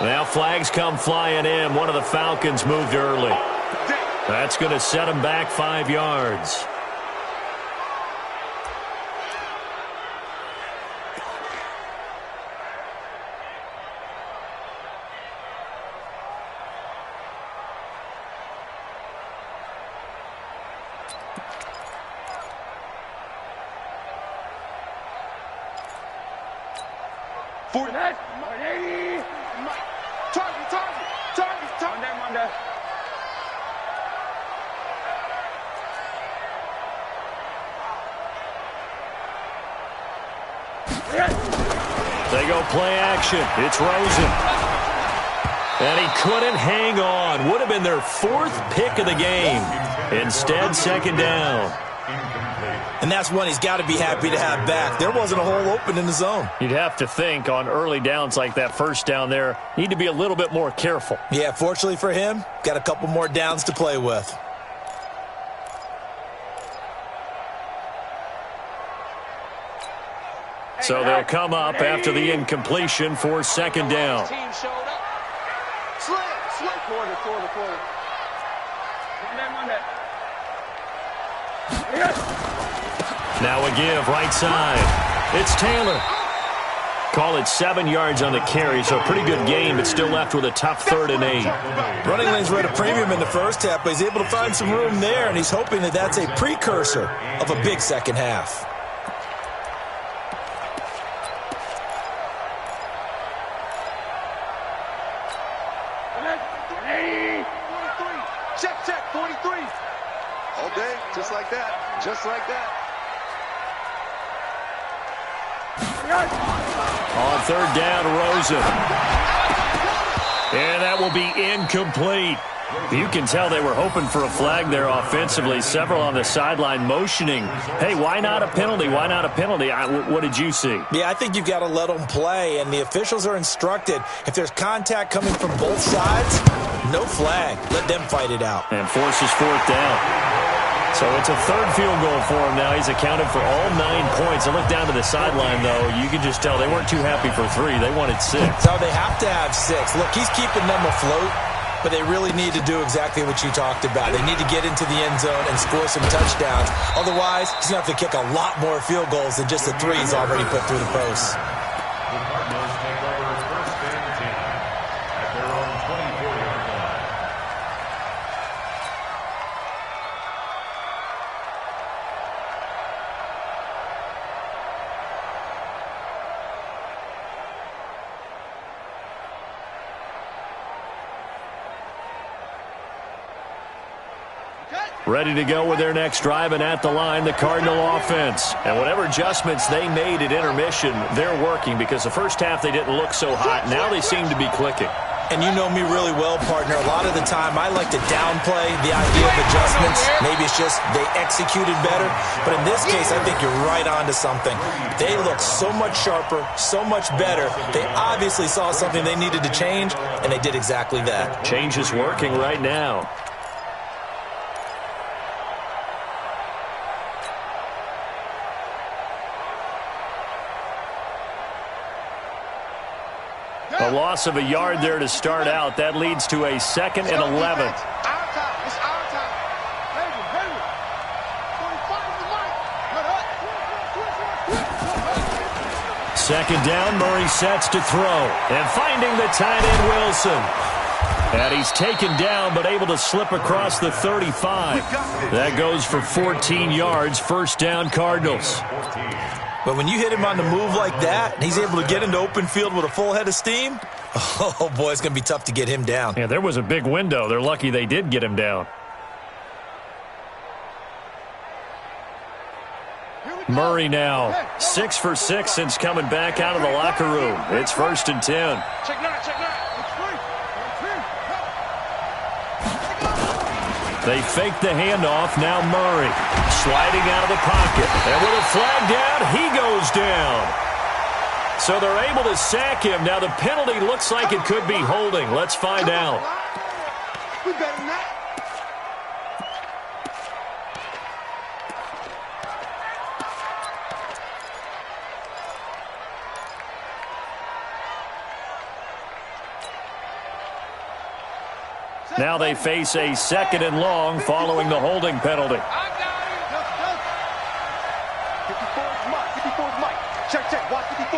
Now flags come flying in. One of the Falcons moved early. That's going to set him back 5 yards. They go play action. It's Rosen. And he couldn't hang on. Would have been their fourth pick of the game. Instead, second down. And that's one he's got to be happy to have back. There wasn't a hole open in the zone. You'd have to think on early downs like that first down there, need to be a little bit more careful. Yeah, fortunately for him, got a couple more downs to play with. So they'll come up after the incompletion for second down. Now a give right side. It's Taylor. Call it 7 yards on the carry, so a pretty good game, but still left with a tough 3rd and 8. Running lanes were at a premium in the first half, but he's able to find some room there, and he's hoping that that's a precursor of a big second half. Check, 43. All day, just like that, just like that. On 3rd down, Rosen. And that will be incomplete. You can tell they were hoping for a flag there offensively. Several on the sideline motioning, hey, why not a penalty? Why not a penalty? What did you see? Yeah, I think you've got to let them play, and the officials are instructed. If there's contact coming from both sides, no flag. Let them fight it out. And forces 4th down. So it's a 3rd field goal for him now. He's accounted for all 9 points. I look down to the sideline, though. You can just tell they weren't too happy for 3. They wanted 6. So they have to have 6. Look, he's keeping them afloat, but they really need to do exactly what you talked about. They need to get into the end zone and score some touchdowns. Otherwise, he's going to have to kick a lot more field goals than just the 3 he's already put through the posts. The Cardinals take over 1st and 10 at their own 24-yard line. Ready to go with their next drive, and at the line, the Cardinal offense. And whatever adjustments they made at intermission, they're working, because the first half they didn't look so hot. Now they seem to be clicking. And you know me really well, partner. A lot of the time, I like to downplay the idea of adjustments. Maybe it's just they executed better. But in this case, I think you're right on to something. They look so much sharper, so much better. They obviously saw something they needed to change, and they did exactly that. Change is working right now. A loss of a yard there to start out. That leads to a 2nd and 11. Our time. It's our time. Hurry. 45 is the mic. 2nd down, Murray sets to throw. And finding the tight end, Wilson. And he's taken down, but able to slip across the 35. That goes for 14 yards. 1st down, Cardinals. But when you hit him on the move like that, and he's able to get into open field with a full head of steam, oh, boy, it's going to be tough to get him down. Yeah, there was a big window. They're lucky they did get him down. Murray now 6 for 6 since coming back out of the locker room. It's 1st and 10. Check 9. They fake the handoff. Now Murray sliding out of the pocket. And with a flag down, he goes down. So they're able to sack him. Now the penalty looks like it could be holding. Let's find out. We better than that. Now they face a 2nd and long following the holding penalty. I got it. 54 is Mike. Check. Watch 54.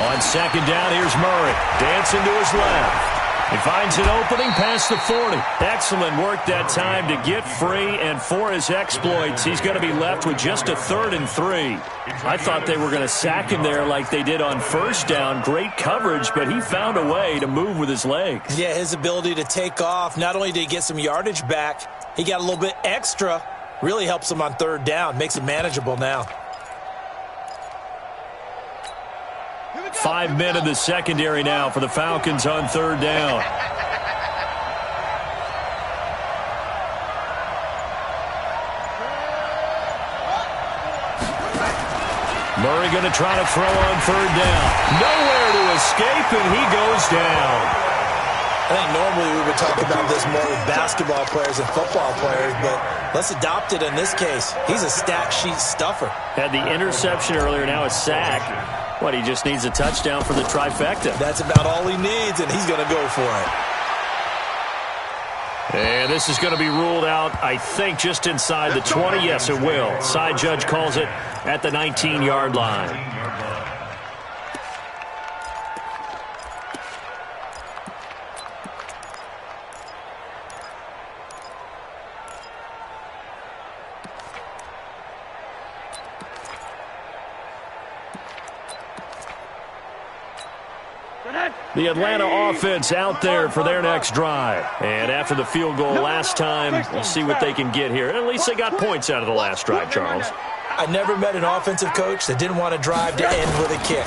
On 2nd down, here's Murray. Dancing to his left. He finds an opening past the 40. Excellent work that time to get free, and for his exploits, he's going to be left with just a 3rd and 3. I thought they were going to sack him there like they did on first down. Great coverage, but he found a way to move with his legs. Yeah, his ability to take off, not only did he get some yardage back, he got a little bit extra. Really helps him on 3rd down, makes it manageable now. 5 men in the secondary now for the Falcons on 3rd down. Murray going to try to throw on 3rd down. Nowhere to escape, and he goes down. I think normally we would talk about this more with basketball players and football players, but let's adopt it in this case. He's a stat sheet stuffer. Had the interception earlier, now a sack. What, he just needs a touchdown for the trifecta. That's about all he needs, and he's going to go for it. And this is going to be ruled out, I think, just inside the 20. Yes, it will. Side judge calls it at the 19-yard line. The Atlanta offense out there for their next drive. And after the field goal last time, we'll see what they can get here. At least they got points out of the last drive, Charles. I never met an offensive coach that didn't want to drive to end with a kick.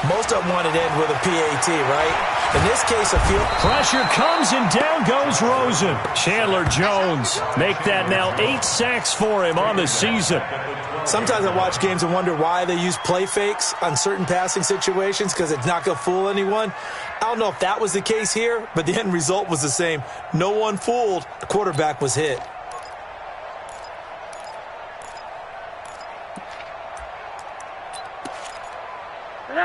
Most of them wanted to end with a PAT, right? In this case, a field... Pressure comes, and down goes Rosen. Chandler Jones make that now 8 sacks for him on the season. Sometimes I watch games and wonder why they use play fakes on certain passing situations, because it's not going to fool anyone. I don't know if that was the case here, but the end result was the same. No one fooled. The quarterback was hit.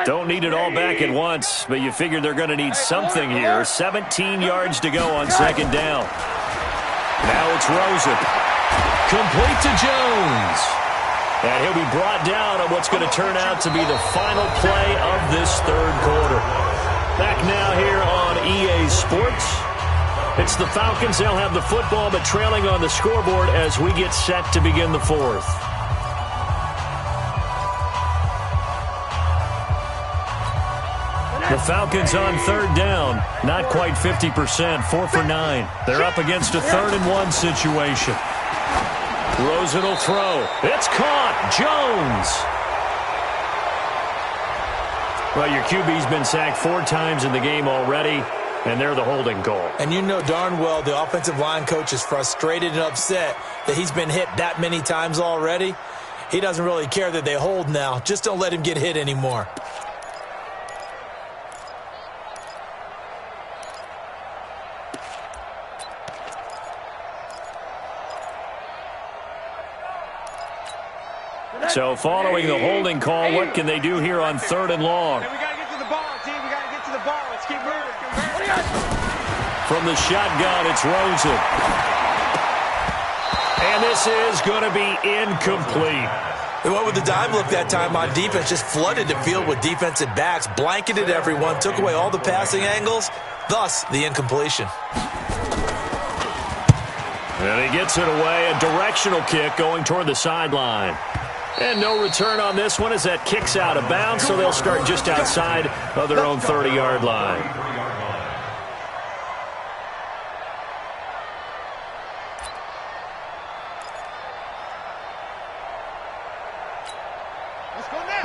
Don't need it all back at once, but you figure they're going to need something here. 17 yards to go on 2nd down. Now it's Rosen. Complete to Jones. And he'll be brought down on what's going to turn out to be the final play of this 3rd quarter. Back now here on EA Sports. It's the Falcons. They'll have the football, but trailing on the scoreboard as we get set to begin the 4th. The Falcons on 3rd down. Not quite 50%. 4 for 9. They're up against a 3rd and 1 situation. Rosen will throw. It's caught. Jones. Well, your QB's been sacked 4 times in the game already, and they're the holding goal. And you know darn well the offensive line coach is frustrated and upset that he's been hit that many times already. He doesn't really care that they hold now. Just don't let him get hit anymore. So following the holding call, what can they do here on 3rd and long? Hey, we got to get to the ball, team. We got to get to the ball. Let's keep moving. From the shotgun, it's Rosen. And this is going to be incomplete. They went with the dime look that time on defense, just flooded the field with defensive backs, blanketed everyone, took away all the passing angles, thus the incompletion. And he gets it away, a directional kick going toward the sideline. And no return on this one as that kicks out of bounds, so they'll start just outside of their own 30-yard line.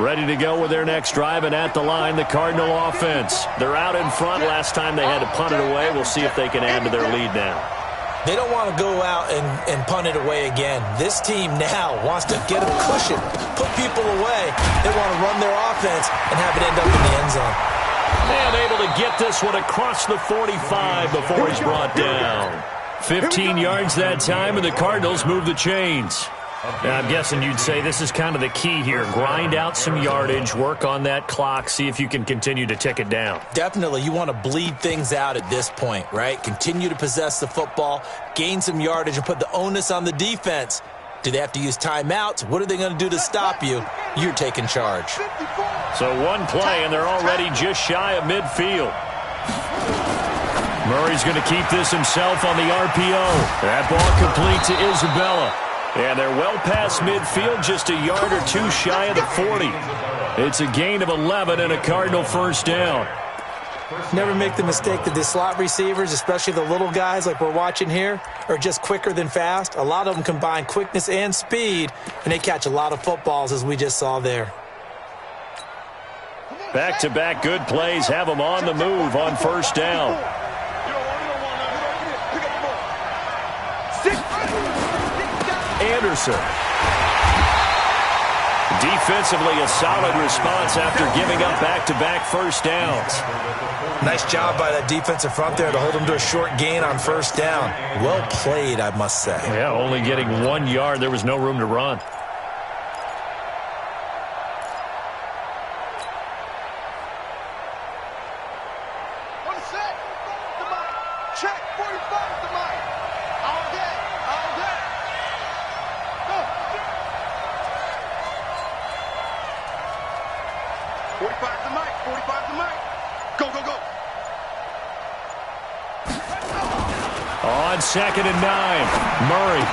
Ready to go with their next drive, and at the line, the Cardinal offense. They're out in front. Last time they had to punt it away. We'll see if they can add to their lead now. They don't want to go out and punt it away again. This team now wants to get a cushion, put people away. They want to run their offense and have it end up in the end zone. And able to get this one across the 45 before he's brought down. 15 yards that time, and the Cardinals move the chains. Now, I'm guessing you'd say this is kind of the key here. Grind out some yardage, work on that clock, see if you can continue to tick it down. Definitely. You want to bleed things out at this point, right? Continue to possess the football, gain some yardage, and put the onus on the defense. Do they have to use timeouts? What are they going to do to stop you? You're taking charge. So one play, and they're already just shy of midfield. Murray's going to keep this himself on the RPO. That ball complete to Isabella. And they're well past midfield, just a yard or two shy of the 40. It's a gain of 11 and a Cardinal first down. Never make the mistake that the slot receivers, especially the little guys like we're watching here, are just quicker than fast. A lot of them combine quickness and speed, and they catch a lot of footballs, as we just saw there. Back-to-back good plays have them on the move on first down. Anderson. Defensively, a solid response after giving up back-to-back first downs. Nice job by that defensive front there to hold them to a short gain on first down. Well played, I must say. Yeah, only getting 1 yard. There was no room to run. Check 45 the mic. All day, all day. Go. 45 the mic, 45 the mic. Go, go, go. On 2nd and 9, Murray.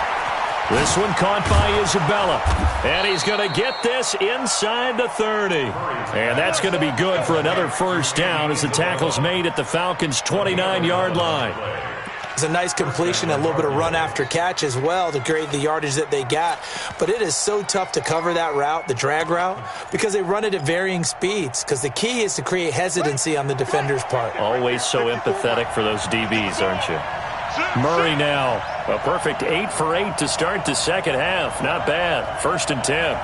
This one caught by Isabella. And he's going to get this inside the 30. And that's going to be good for another first down as the tackle's made at the Falcons' 29-yard line. It's a nice completion, a little bit of run after catch as well to grade the yardage that they got. But it is so tough to cover that route, the drag route, because they run it at varying speeds. Because the key is to create hesitancy on the defender's part. Always so empathetic for those DBs, aren't you? Murray now. A perfect 8 for 8 to start the second half. Not bad. 1st and 10.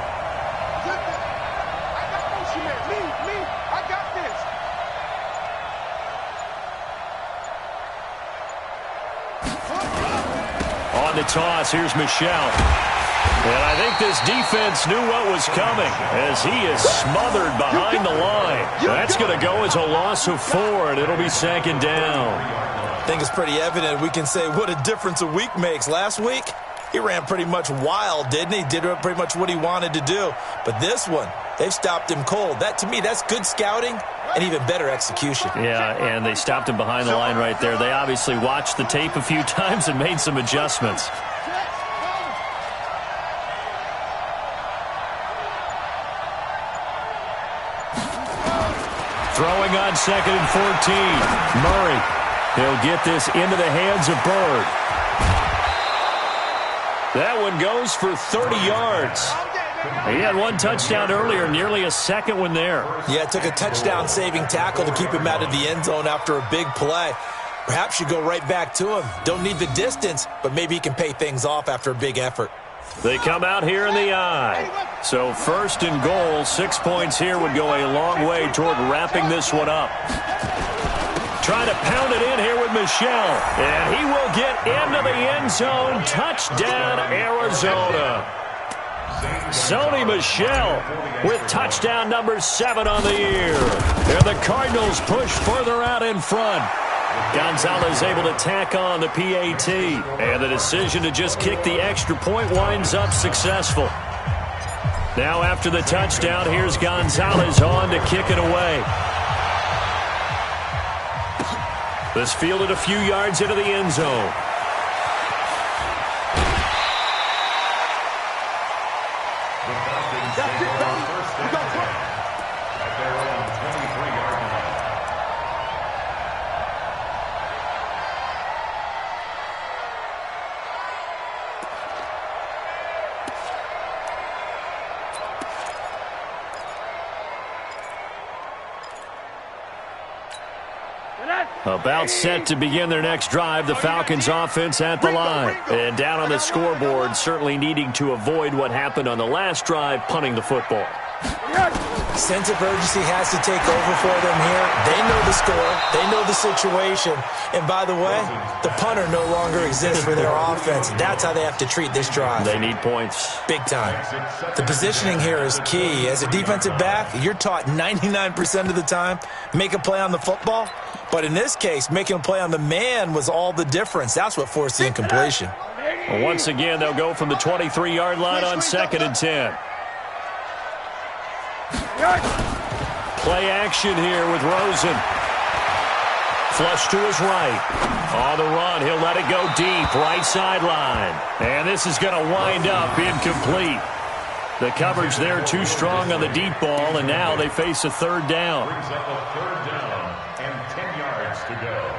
On the toss, here's Michelle. And I think this defense knew what was coming as he is smothered behind the line. That's going to go as a loss of 4, and it'll be 2nd down. I think it's pretty evident. We can say what a difference a week makes. Last week, he ran pretty much wild, didn't he? Did pretty much what he wanted to do. But this one, they've stopped him cold. That, to me, that's good scouting and even better execution. Yeah, and they stopped him behind the line right there. They obviously watched the tape a few times and made some adjustments. Throwing on 2nd and 14. Murray. He'll get this into the hands of Bird. That one goes for 30 yards. He had 1 touchdown earlier, nearly a second one there. Yeah, it took a touchdown-saving tackle to keep him out of the end zone after a big play. Perhaps you go right back to him. Don't need the distance, but maybe he can pay things off after a big effort. They come out here in the eye. So 1st and goal, 6 points here would go a long way toward wrapping this one up. Trying to pound it in here with Michelle. And he will get into the end zone. Touchdown, Arizona. Sony Michel with touchdown number 7 on the year. And the Cardinals push further out in front. Gonzalez able to tack on the PAT. And the decision to just kick the extra point winds up successful. Now after the touchdown, here's Gonzalez on to kick it away. This fielded a few yards into the end zone. That's it, baby. We got one. At their own 23-yard line. About set to begin their next drive, the Falcons offense at the line. And down on the scoreboard, certainly needing to avoid what happened on the last drive, punting the football. Sense of urgency has to take over for them here. They know the score. They know the situation. And by the way, the punter no longer exists for their offense. That's how they have to treat this drive. They need points. Big time. The positioning here is key. As a defensive back, you're taught 99% of the time, make a play on the football. But in this case, making a play on the man was all the difference. That's what forced the incompletion. Well, once again, they'll go from the 23-yard line on 2nd and 10. Play action here with Rosen. Flush to his right. On the run, he'll let it go deep, right sideline. And this is going to wind up incomplete. The coverage there too strong on the deep ball, and now they face a third down. Brings up a third down and 10 yards to go.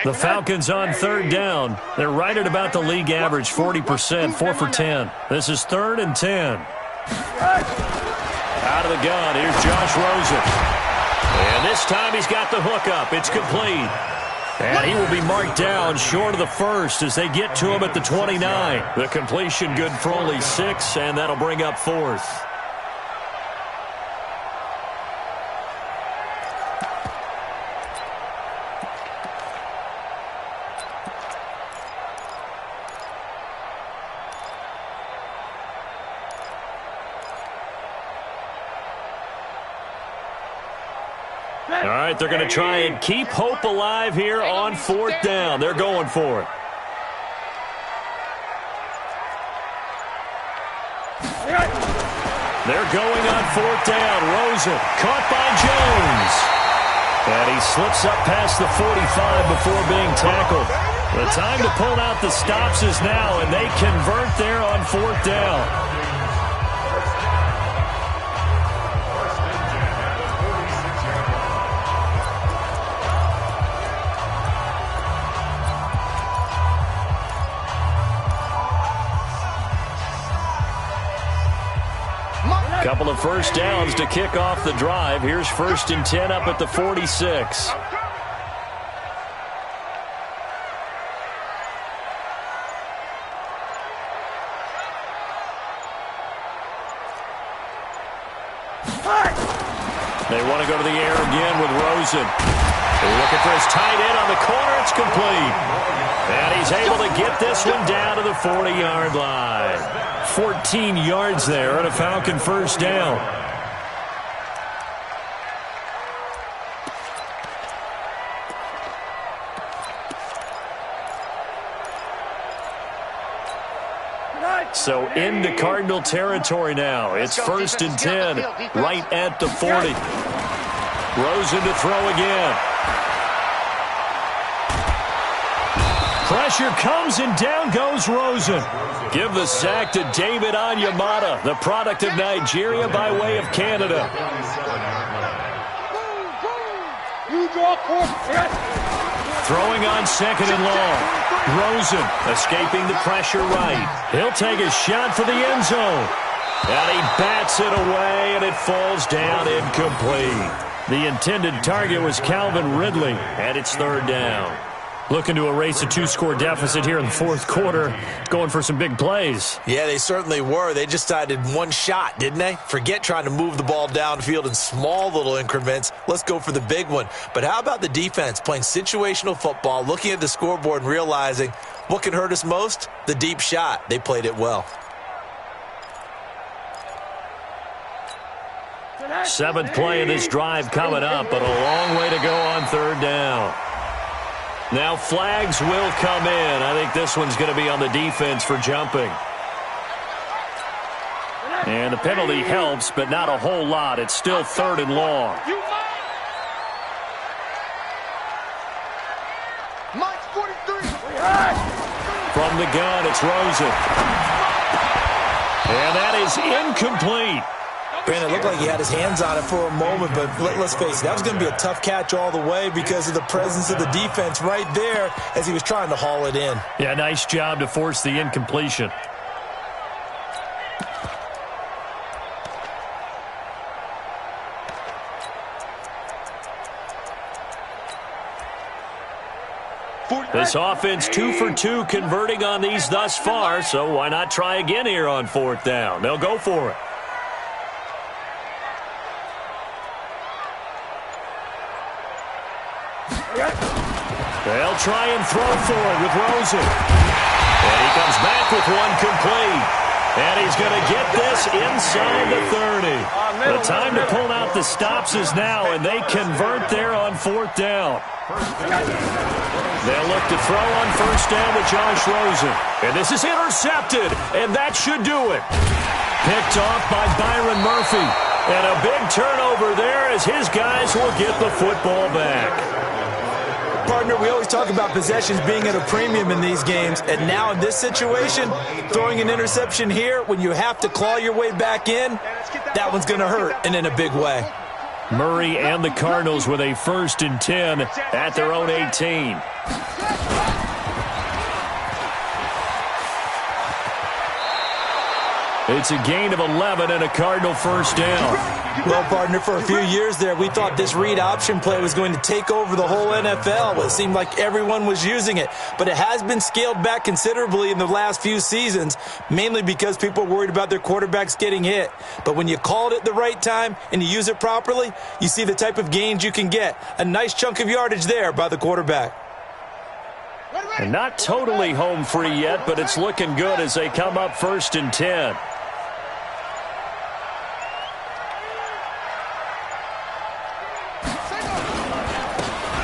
The Falcons on third down. They're right at about the league average, 40%, 4 for 10. This is 3rd and 10. Out of the gun, here's Josh Rosen. And this time he's got the hook up. It's complete. And he will be marked down short of the first as they get to him at the 29. The completion good for only 6, and that'll bring up 4th. All right, they're going to try and keep hope alive here on 4th down. They're going for it. They're going on 4th down. Rosen caught by Jones. And he slips up past the 45 before being tackled. The time to pull out the stops is now, and they convert there on 4th down. Couple of first downs to kick off the drive. Here's 1st and 10 up at the 46. They want to go to the air again with Rosen. They're looking for his tight end on the corner. It's complete. And he's able to get this one down to the 40-yard line. 14 yards there and a Falcon first down. So into Cardinal territory now. It's 1st and 10, right at the 40. Rosen to throw again. Pressure comes and down goes Rosen. Give the sack to David Onyemata, the product of Nigeria by way of Canada. Throwing on 2nd and long. Rosen escaping the pressure right. He'll take a shot for the end zone. And he bats it away, and it falls down incomplete. The intended target was Calvin Ridley, and it's 3rd down. Looking to erase a 2-score deficit here in the 4th quarter. Going for some big plays. Yeah, they certainly were. They just decided one shot, didn't they? Forget trying to move the ball downfield in small little increments. Let's go for the big one. But how about the defense playing situational football, looking at the scoreboard and realizing what can hurt us most? The deep shot. They played it well. 7th play of this drive coming up, but a long way to go on 3rd down. Now flags will come in. I think this one's going to be on the defense for jumping. And the penalty helps, but not a whole lot. It's still 3rd and long. From the gun, it's Rosen. And that is incomplete. Brandon, it looked like he had his hands on it for a moment, but let's face it, that was going to be a tough catch all the way because of the presence of the defense right there as he was trying to haul it in. Yeah, nice job to force the incompletion. This offense 2 for 2 converting on these thus far, so why not try again here on 4th down? They'll go for it. They'll try and throw for it with Rosen. And he comes back with one complete. And he's going to get this inside the 30. The time to pull out the stops is now, and they convert there on 4th down. They'll look to throw on 1st down with Josh Rosen. And this is intercepted, and that should do it. Picked off by Byron Murphy. And a big turnover there as his guys will get the football back. Partner, we always talk about possessions being at a premium in these games, and now in this situation, throwing an interception here when you have to claw your way back in, that one's going to hurt, and in a big way. Murray and the Cardinals with a 1st and 10 at their own 18. It's a gain of 11 and a Cardinal 1st down. Well, partner, for a few years there, we thought this read option play was going to take over the whole NFL. It seemed like everyone was using it, but it has been scaled back considerably in the last few seasons, mainly because people are worried about their quarterbacks getting hit. But when you call it at the right time and you use it properly, you see the type of gains you can get. A nice chunk of yardage there by the quarterback. And not totally home free yet, but it's looking good as they come up 1st and 10.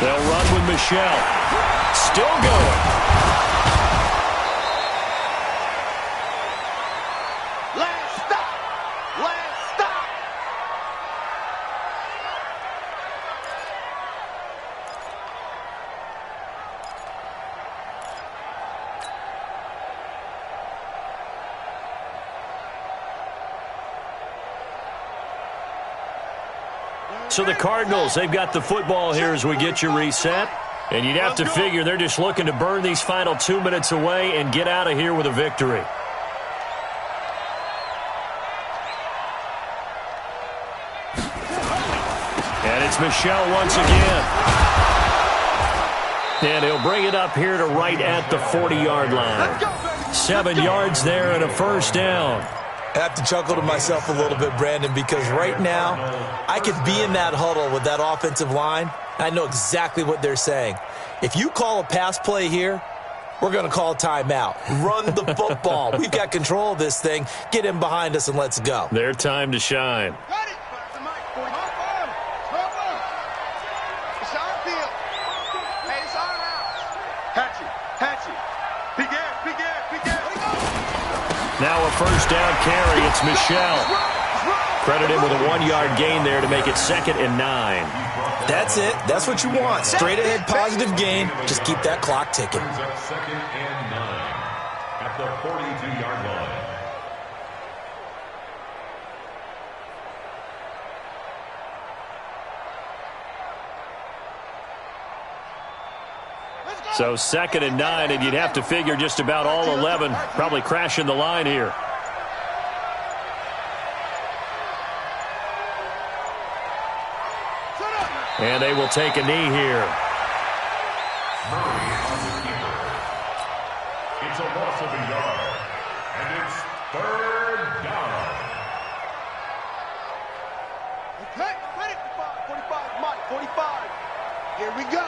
They'll run with Michelle. Still going. Last stop. Last stop. So the Cardinals, they've got the football here as we get you reset. And you'd have to figure they're just looking to burn these final 2 minutes away and get out of here with a victory. And it's Michelle once again. And he'll bring it up here to right at the 40-yard line. 7 yards there and a 1st down. I have to chuckle to myself a little bit, Brandon, because right now I could be in that huddle with that offensive line. I know exactly what they're saying. If you call a pass play here, we're going to call a timeout. Run the football. We've got control of this thing. Get in behind us and let's go. Their time to shine. Got it. It's our field. Hey, it's our house. Hatchet. Begin. Now a 1st down carry. It's Michelle. Credit him with a 1-yard gain there to make it 2nd and 9. That's it. That's what you want. Straight ahead, positive gain. Just keep that clock ticking. 2nd and 9 at the 42-yard line. So 2nd and 9, and you'd have to figure just about all 11 probably crashing the line here. And they will take a knee here. Murray on the keeper. It's a loss of a yard. And it's 3rd down. Okay, ready? 45, Mike, 45. Here we go.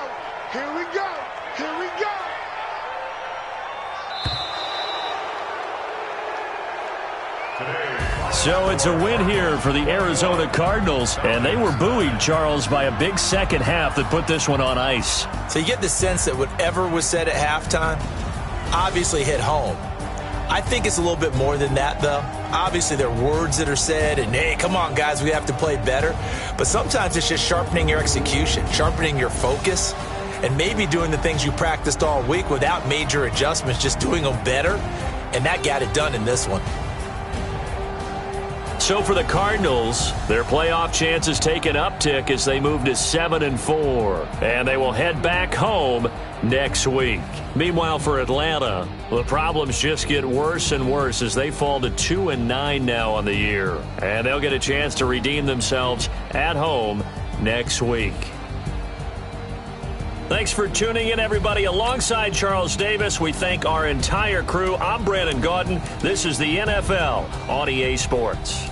So it's a win here for the Arizona Cardinals, and they were buoyed, Charles, by a big 2nd half that put this one on ice. So you get the sense that whatever was said at halftime obviously hit home. I think it's a little bit more than that, though. Obviously, there are words that are said, and, hey, come on, guys, we have to play better. But sometimes it's just sharpening your execution, sharpening your focus, and maybe doing the things you practiced all week without major adjustments, just doing them better, and that got it done in this one. So for the Cardinals, their playoff chances take an uptick as they move to 7-4, and they will head back home next week. Meanwhile, for Atlanta, the problems just get worse and worse as they fall to 2-9 now on the year, and they'll get a chance to redeem themselves at home next week. Thanks for tuning in, everybody. Alongside Charles Davis, we thank our entire crew. I'm Brandon Gaudin. This is the NFL on EA Sports.